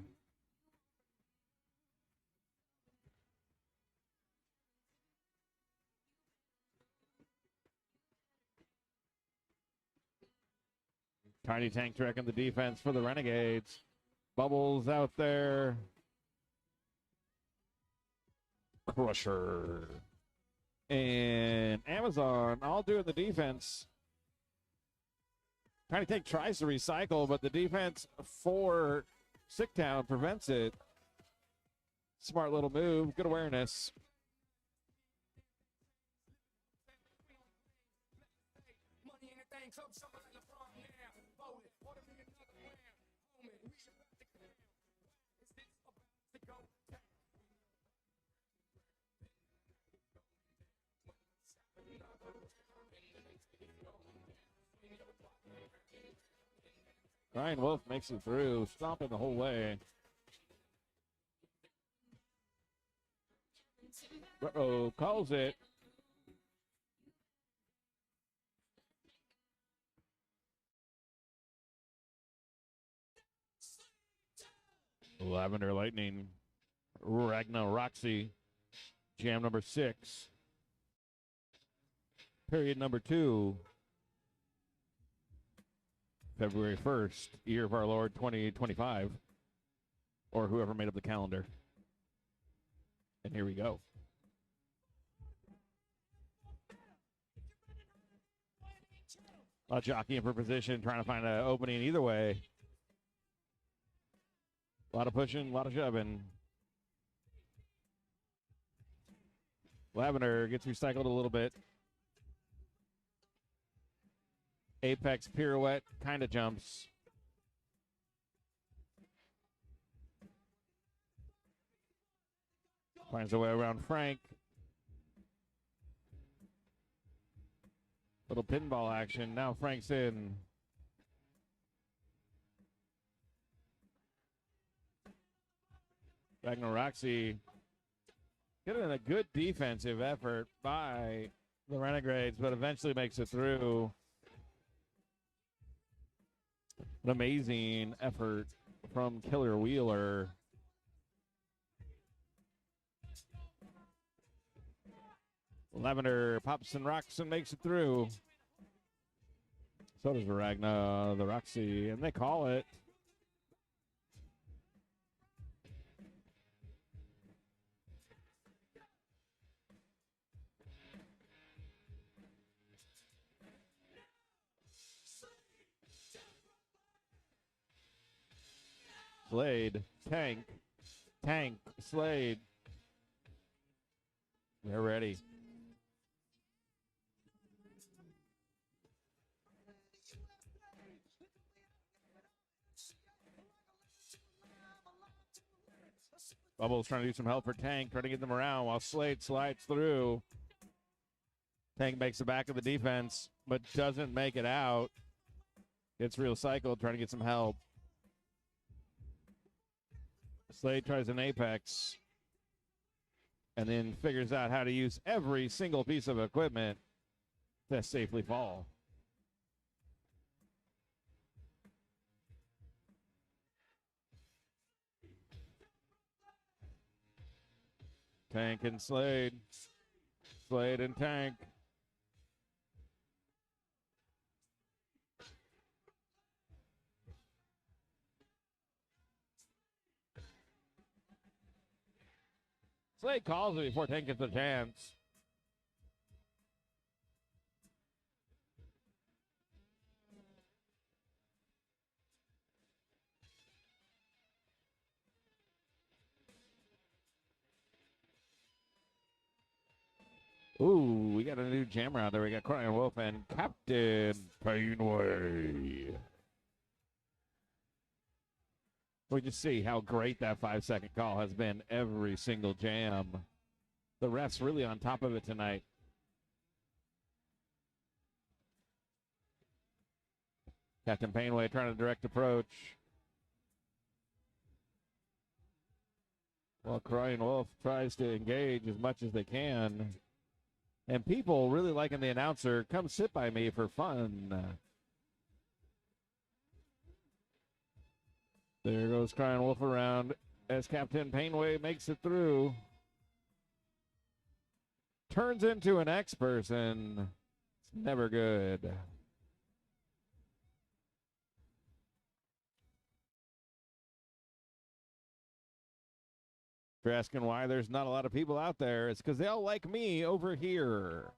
Tiny Tank directing the defense for the Renegades. Bubbles out there. Crusher. And Amazon all doing the defense. Tiny Tank tries to recycle, but the defense for Sicktown prevents it. Smart little move. Good awareness. Ryan Wolf makes it through, stomping the whole way. Uh-oh, calls it. Lavender Lightning, Roxy, jam number 6. Period number 2. February 1st, year of our Lord 2025, or whoever made up the calendar. And here we go. A lot of jockeying for position, trying to find an opening either way. A lot of pushing, a lot of shoving. Lavender gets recycled a little bit. Apex pirouette kind of jumps. Finds a way around Frank. Little pinball action. Now Frank's in. Roxy getting a good defensive effort by the Renegades, but eventually makes it through. An amazing effort from Killer Wheeler. Lavender pops and rocks and makes it through. So does the Roxy, and they call it. Slade, Tank, Slade. They're ready. Bubbles trying to do some help for Tank, trying to get them around while Slade slides through. Tank makes the back of the defense, but doesn't make it out. Gets recycled, trying to get some help. Slade tries an apex and then figures out how to use every single piece of equipment to safely fall. Tank and Slade. Slade and Tank. Slade calls it before Tank gets a chance. Ooh, we got a new jammer out there. We got Crying Wolf and Captain Painway. We just see how great that 5-second call has been every single jam. The refs really on top of it tonight. Captain Painway trying to direct approach. While Crying Wolf tries to engage as much as they can. And people really liking the announcer, come sit by me for fun. There goes Crying Wolf around as Captain Painway makes it through. Turns into an X person. It's never good. If you're asking why there's not a lot of people out there, it's because they all like me over here.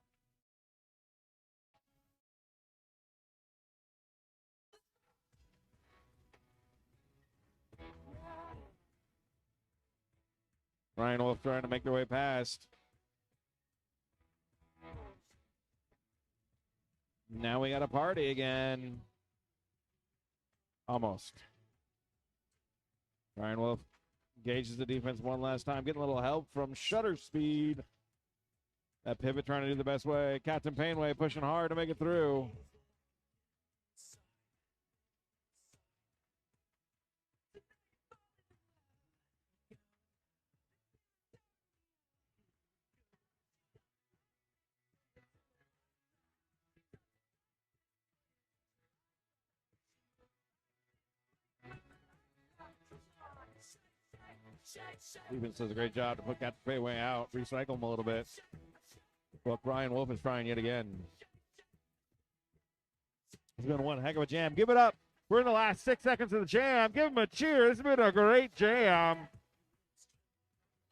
Ryan Wolf trying to make their way past. Now we got a party again. Almost. Ryan Wolf engages the defense one last time, getting a little help from Shutter Speed. That pivot trying to do the best way. Captain Painway pushing hard to make it through. Defense does a great job to put Captain Painway out, recycle him a little bit. Well, Brian Wolf is trying yet again. It's been one heck of a jam. Give it up. We're in the last 6 seconds of the jam. Give him a cheer. This has been a great jam.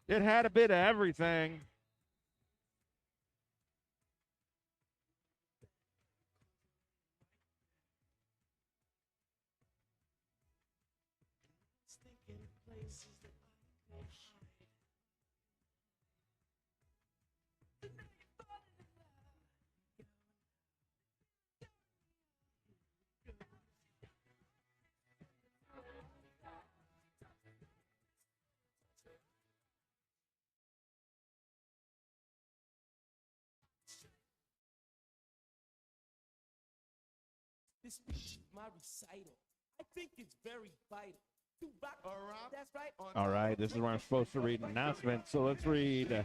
It had a bit of everything. This speech is my recital. I think it's very vital. To rock around, that's right. All right, this is where I'm supposed to read an announcement. So let's read.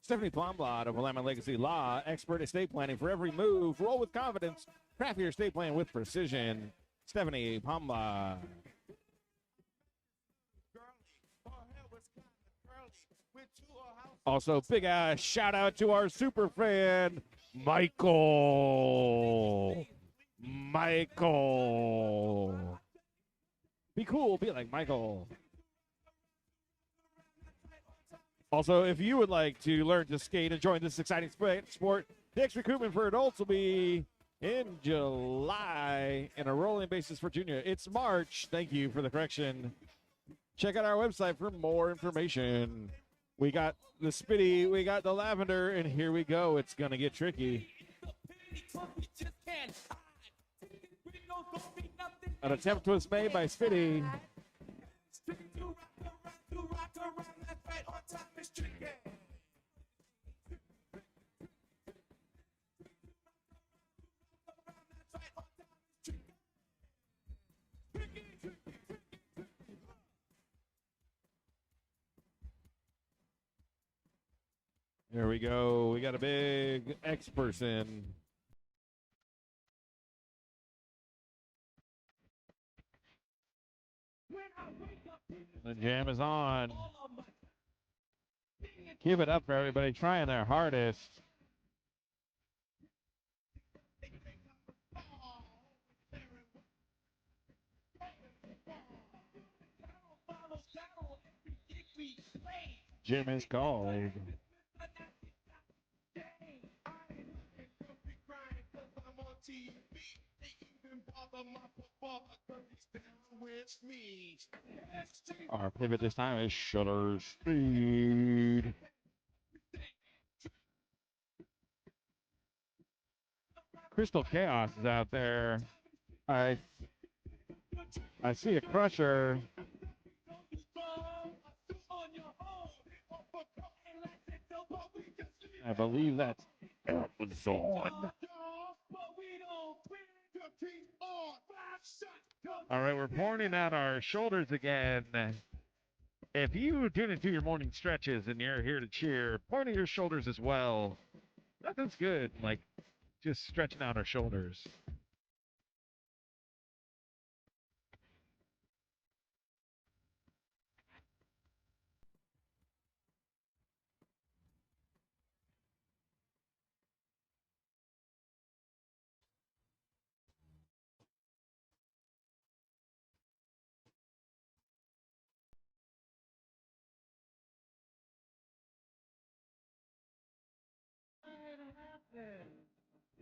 Stephanie Plomblad of Willamette Legacy Law, expert estate planning for every move. Roll with confidence. Craft your estate plan with precision. Stephanie Plomblad. Also, big ass shout out to our super fan, Michael. Michael. Be cool, be like Michael. Also, if you would like to learn to skate and join this exciting sport, next recruitment for adults will be in July and a rolling basis for junior. It's March. Thank you for the correction. Check out our website for more information. We got the Spitty, we got the Lavender, and here we go. It's going to get tricky. An attempt was made by Spitty. There we go. We got a big X person. The jam is on. Give it up for everybody trying their hardest. Jim is called. Our pivot this time is Shutter Speed. Crystal Chaos is out there. I see a Crusher. I believe that's Amazon. All right, we're pointing at our shoulders again. If you didn't do your morning stretches and you're here to cheer, point at your shoulders as well. Nothing's good like just stretching out our shoulders.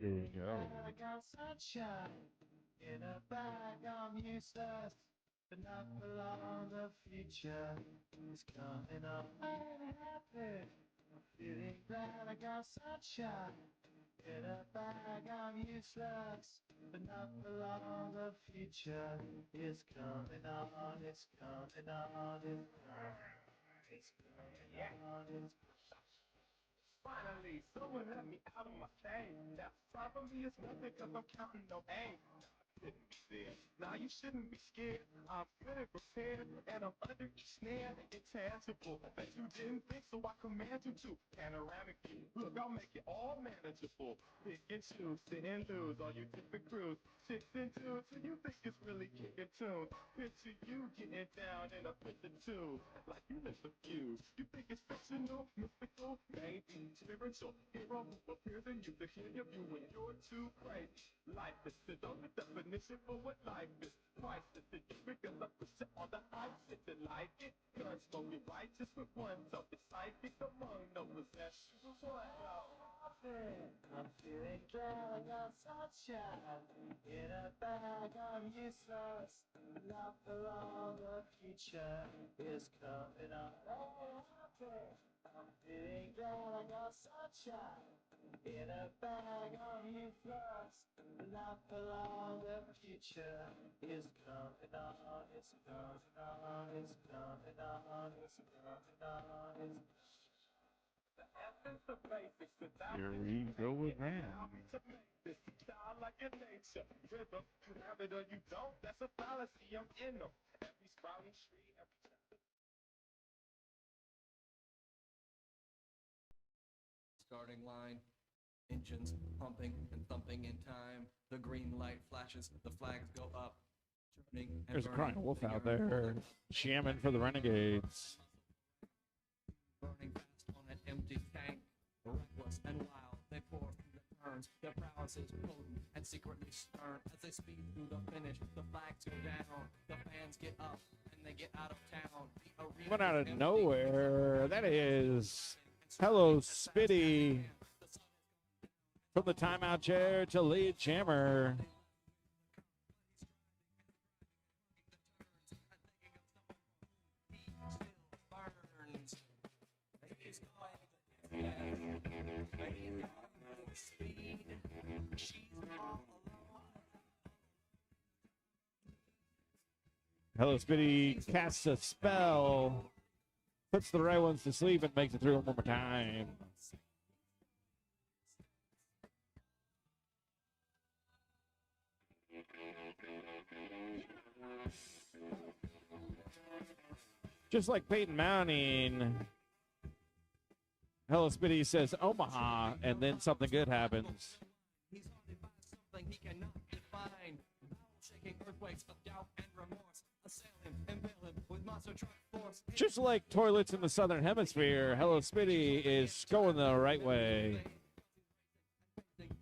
There you go. I got sunshine in a bag. I'm useless, but not for long. The future is coming up. I'm happy, feeling glad I got sunshine in a bag. I'm useless, but not for long. The future is coming on. It's coming on. It's coming on. It's finally, someone let me out of my thing. That probably is nothing cause I'm counting no aim. Couldn't be there. Now you shouldn't be scared. I'm good prepared and I'm under your snare. Intangible that you didn't think, so I command you to. Panoramic view. Look, I'll make it all manageable. Pick and choose, sit and lose all you different crews. Chicks and dudes, so you think it's really kicking tune. Picture you getting down in a pit the two. Like you miss a few. You think it's fictional, mystical, maybe spiritual. Hero who appears in you to hear your view when you're too crazy. Life is the only definition for what life is. Priceless to you because I put you on the ice. If you like it, gun smoking righteous with one. So it's psychic among no possession. I'm feeling glad I got sunshine in a bag. I'm useless, not for long. The future is coming on. I'm feeling glad I got sunshine in a bag. I'm useless, not for long. The future is coming on. It's coming on. It's coming on. It's coming on. It's the basics without Here we go with that. sound like a nature rhythm. You have it or you don't. That's a fallacy. I'm in them. Every sprouting tree, every Starting line, engines pumping and thumping in time. The green light flashes, the flags go up, turning and There's a burning. crying wolf The out earth there, jamming for the Renegades. burning fast on an empty tank. Reckless and wild, they pour through the turns. Their prowess is potent and secretly stern. As they speed through the finish, the flags go down. The fans get up and they get out of town. The arena Coming out is of empty. nowhere, that is Hello Spitty from the timeout chair to lead jammer. Burns. He's going speed. She's all Hello Spitty casts a spell, puts the right ones to sleep, and makes it through one more time. Just like Peyton Manning, Hello Spitty says Omaha, and then something good happens. He's haunted by something he cannot define. Shaking earthquakes of doubt and remorse assail him, impale him with monster truck force. Just like toilets in the southern hemisphere, Hello Spitty is going the right way.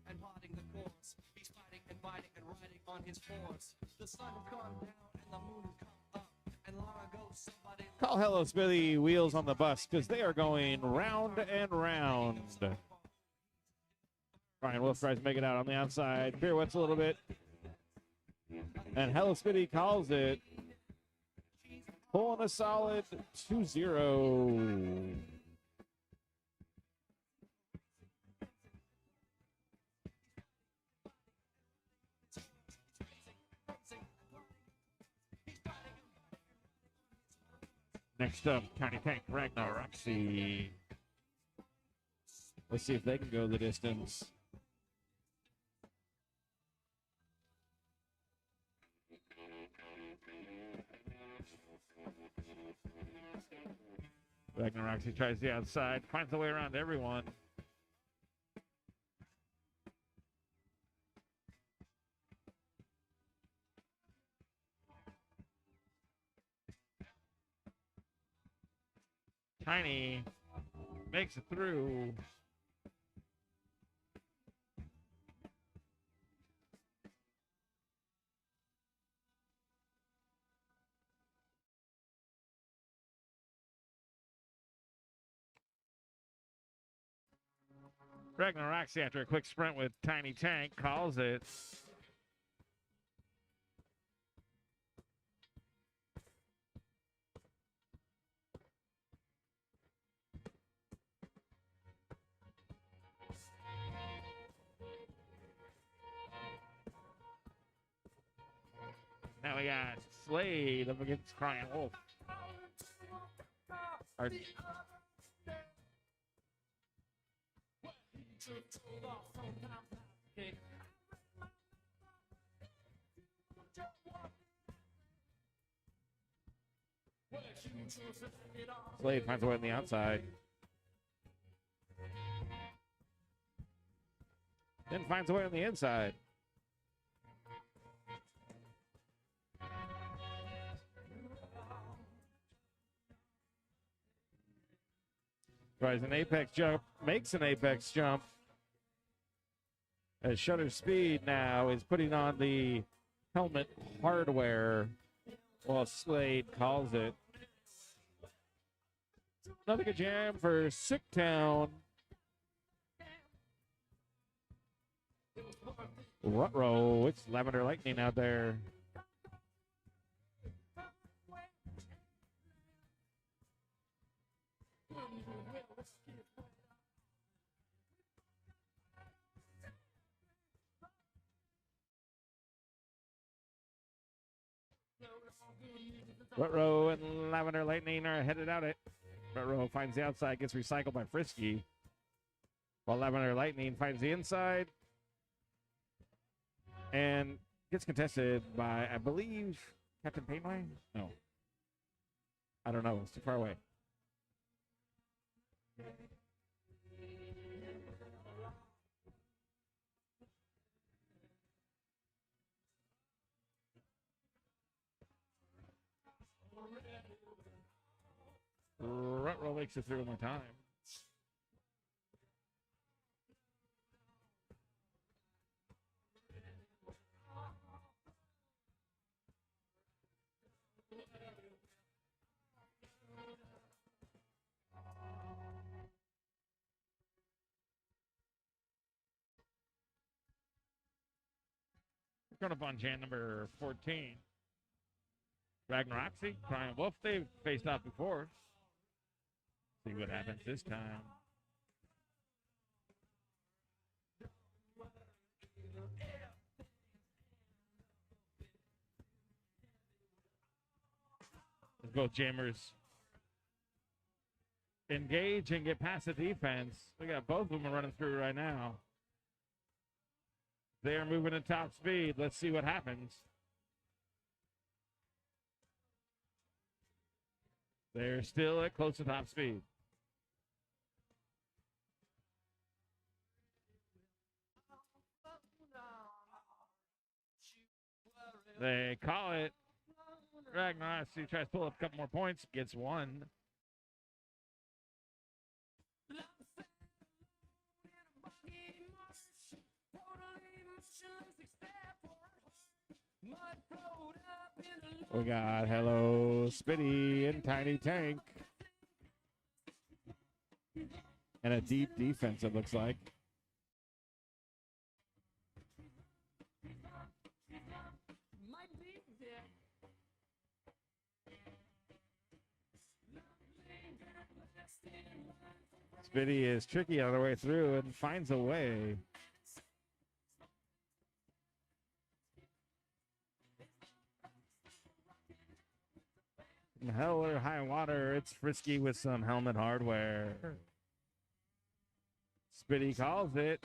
And plotting the course. He's fighting and fighting and riding on his force. The sun has gone down and the moon has come up. And long ago somebody Call Hello Spitty wheels on the bus because they are going round and round. Ryan Wolf tries to make it out on the outside, pirouettes a little bit. And Hello Spitty calls it. Pulling a solid 2-0. Next up, County Tank Ragnar Roxy. Let's see if they can go the distance. Roxy tries the outside, finds a way around everyone. Tiny makes it through. Roxy, after a quick sprint with Tiny Tank, calls it. Now we got Slade up against Crying Wolf. Slade finds a way on the outside. Then finds a way on the inside. Tries an apex jump, makes an apex jump. As Shutter Speed now is putting on the helmet hardware while Slade calls it. Another good jam for Sicktown. Ruh-roh, it's Lavender Lightning out there. Ruh-roh and Lavender Lightning are headed out it. Ruh-roh finds the outside, gets recycled by Frisky. While Lavender Lightning finds the inside and gets contested by, I believe, Captain Painway? No. I don't know. It's too far away. Ruh-roh makes it through one more time. Coming up on jam number 14. Roxy, Crying Wolf, they've faced off before. See what happens this time. As both jammers engage and get past the defense. We got both of them running through right now. They're moving at top speed. Let's see what happens. They're still at close to top speed. They call it. Ragnar tries to pull up a couple more points, gets one. We got Hello Spitty and Tiny Tank. And a deep defense, it looks like. Spitty is tricky on the way through and finds a way. Hell or high water, it's Frisky with some helmet hardware. Spitty calls it.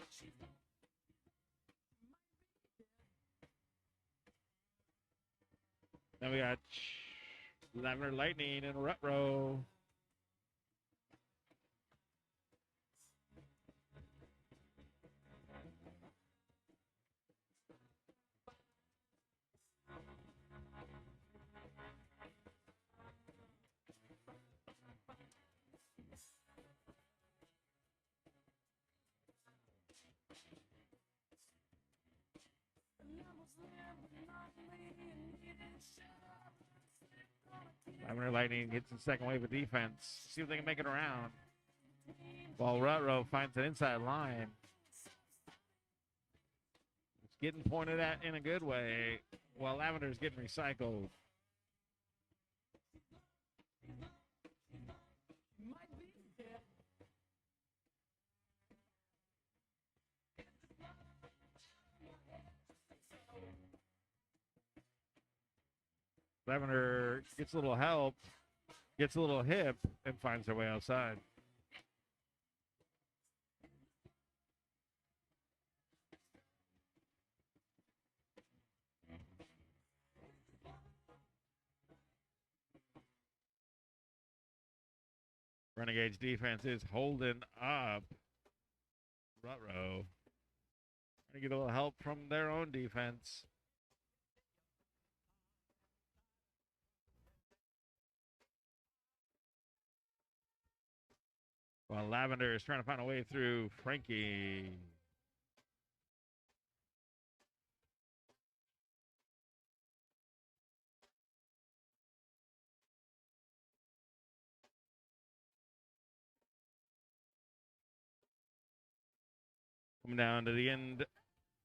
Then we got Lavender Lightning and Rut Row. Lavender Lightning gets the second wave of defense. See if they can make it around. While Rutro finds an inside line. It's getting pointed at in a good way while Lavender's getting recycled. Lavender gets a little help, gets a little hip, and finds her way outside. Renegades defense is holding up Rutro. Trying to get a little help from their own defense. While Lavender is trying to find a way through Frankie. Coming down to the end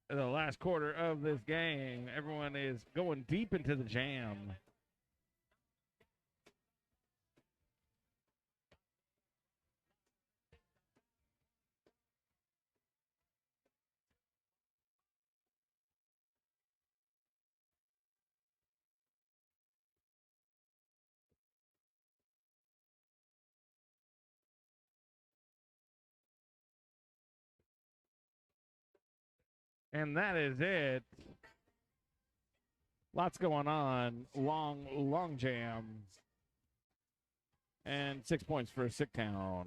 of the last quarter of this game. Everyone is going deep into the jam. And that is it. Lots going on. Long jam. And 6 points for Sicktown.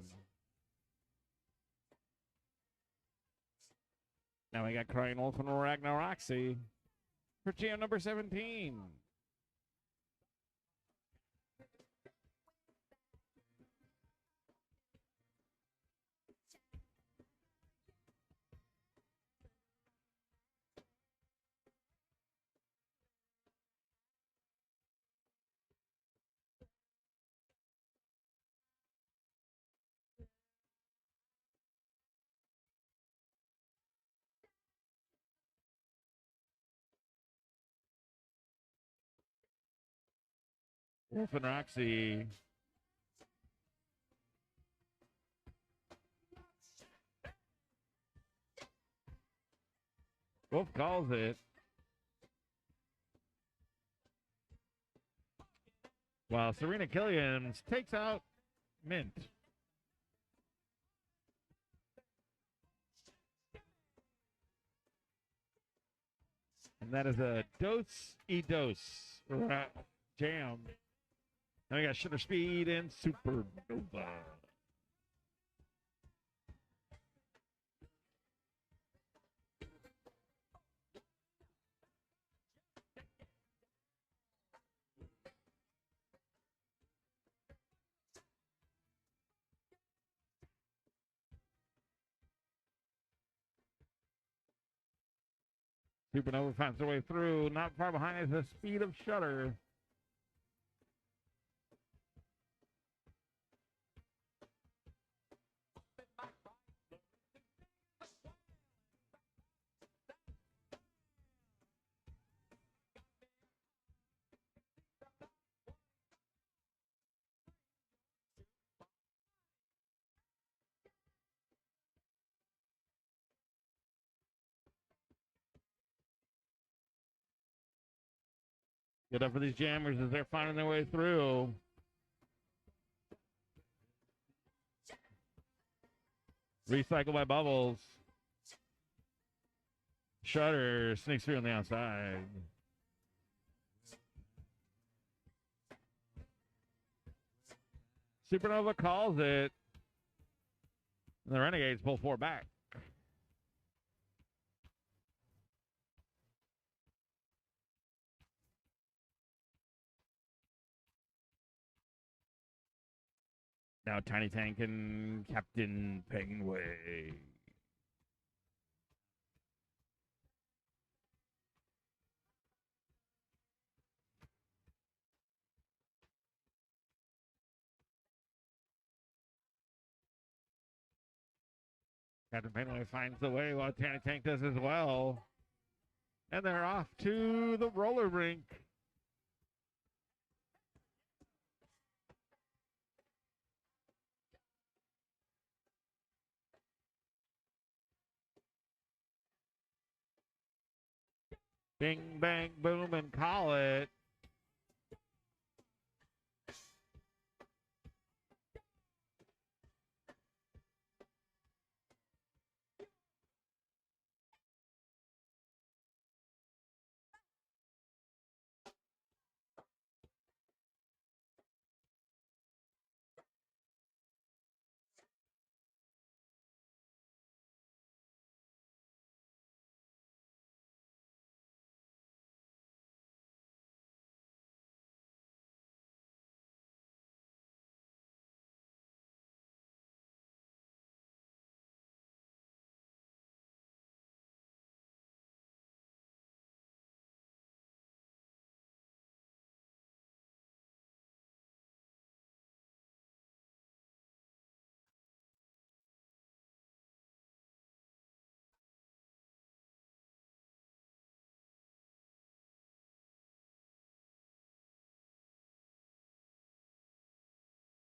Now we got Crying Wolf and Ragnaroxy for jam number 17. Wolf and Roxy. Wolf calls it. While Serena Killiams takes out Mint. And that is a dose jam. Now we got Sugar Speed and Supernova. Supernova finds their way through. Not far behind is the Speed of Shutter. Good up for these jammers as they're finding their way through. Recycle by Bubbles. Shutter sneaks through on the outside. Supernova calls it. And the Renegades pull 4 back. Now Tiny Tank and Captain Penguin. Captain Penguin finds the way while Tiny Tank does as well. And they're off to the roller rink. Bing, bang, boom, and call it.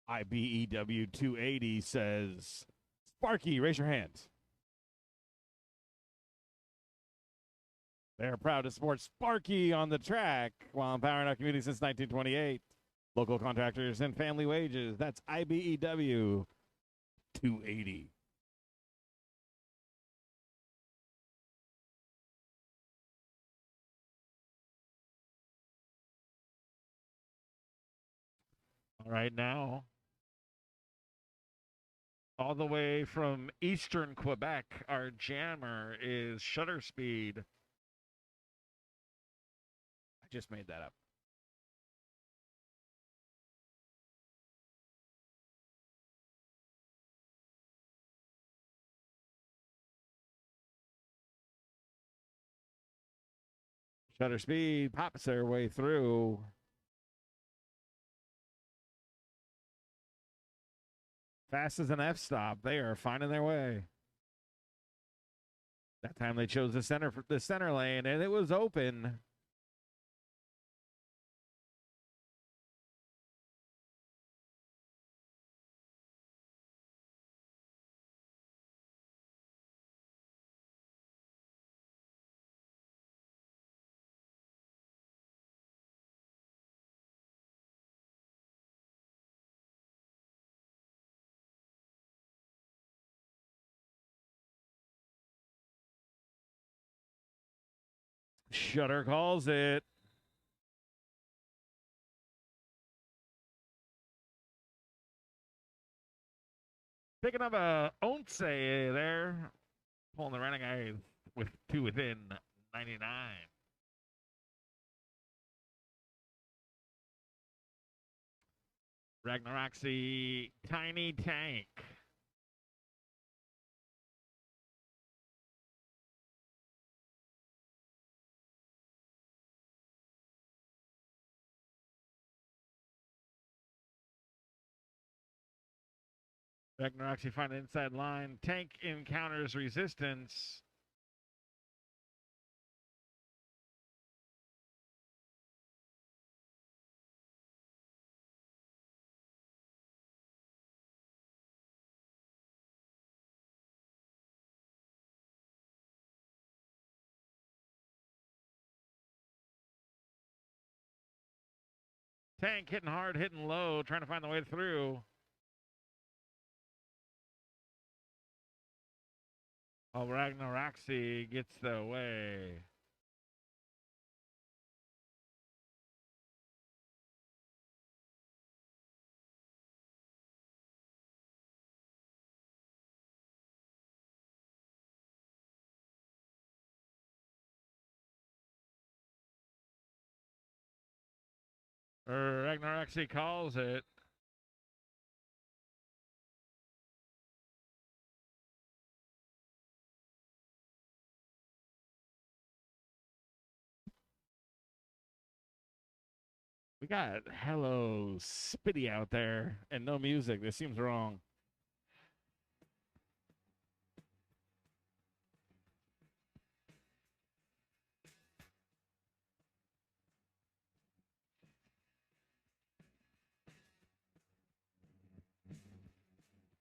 IBEW 280 says, Sparky, raise your hands. They're proud to support Sparky on the track while empowering our community since 1928. Local contractors and family wages. That's IBEW 280. All right, now, all the way from eastern Quebec, our jammer is Shutter Speed. I just made that up. Shutter Speed pops their way through. Fast as an F-stop. They are finding their way. That time they chose the center lane, and it was open. Shutter calls it. Picking up a Once there. Pulling the Renegades with 2 within 99. Ragnaroxy, Tiny Tank. Ragnaroxy find the inside line. Tank encounters resistance. Tank hitting hard, hitting low, trying to find the way through. Oh, Ragnaroxy gets the way. Ragnar actually calls it. We got Hello Spitty out there and no music. This seems wrong.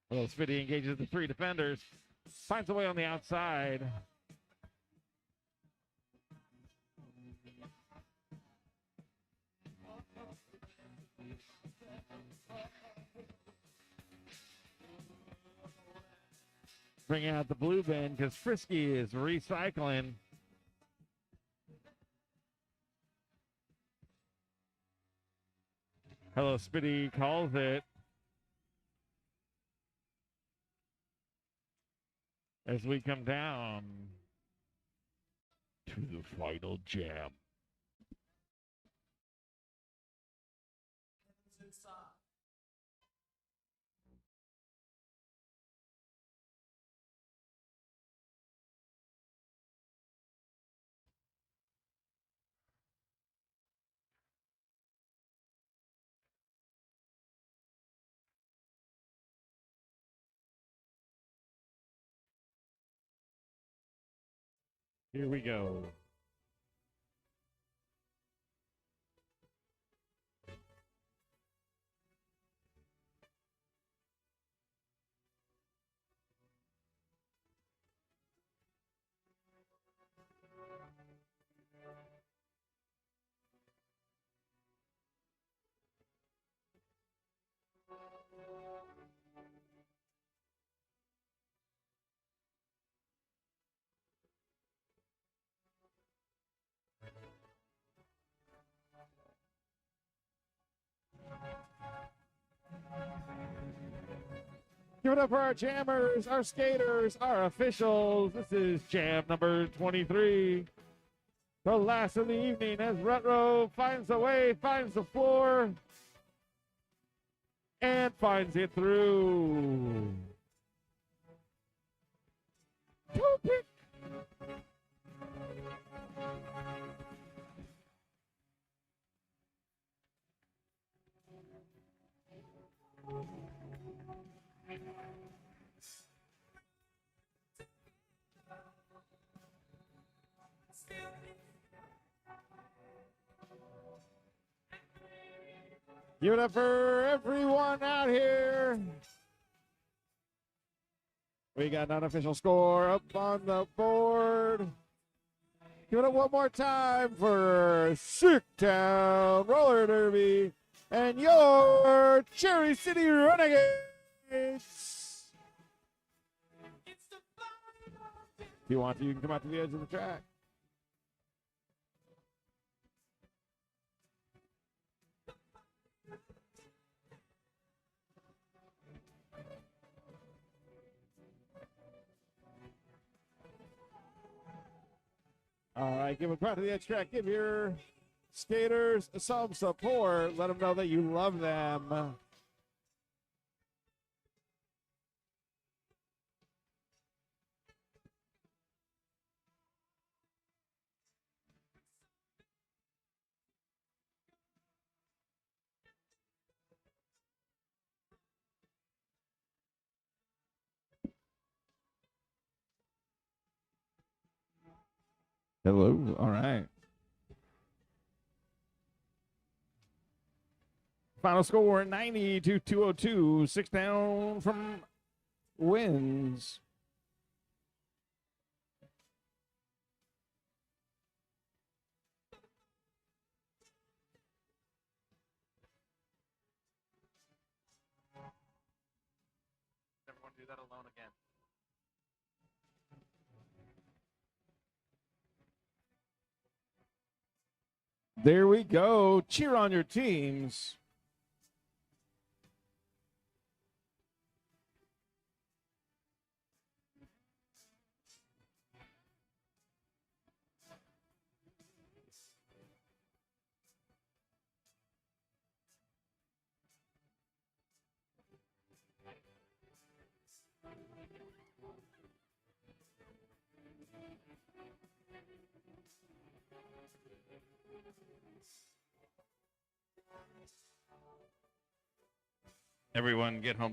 Hello Spitty engages the three defenders. Finds a way on the outside. Bringing out the blue bin because Frisky is recycling. Hello Spitty calls it. As we come down to the final jam. Here we go. Give it up for our jammers, our skaters, our officials. This is jam number 23. The last of the evening as Retro finds the way, finds the floor, and finds it through. Toe pick. Give it up for everyone out here. We got an unofficial score up on the board. Give it up one more time for Sicktown Roller Derby and your Cherry City Renegades. If you want to, you can come out to the edge of the track. All right, give a crowd to the edge track. Give your skaters some support. Let them know that you love them. Hello. All right. Final score 90 to 202. Sicktown from wins. Never want to do that alone again. There we go. Cheer on your teams. Everyone get home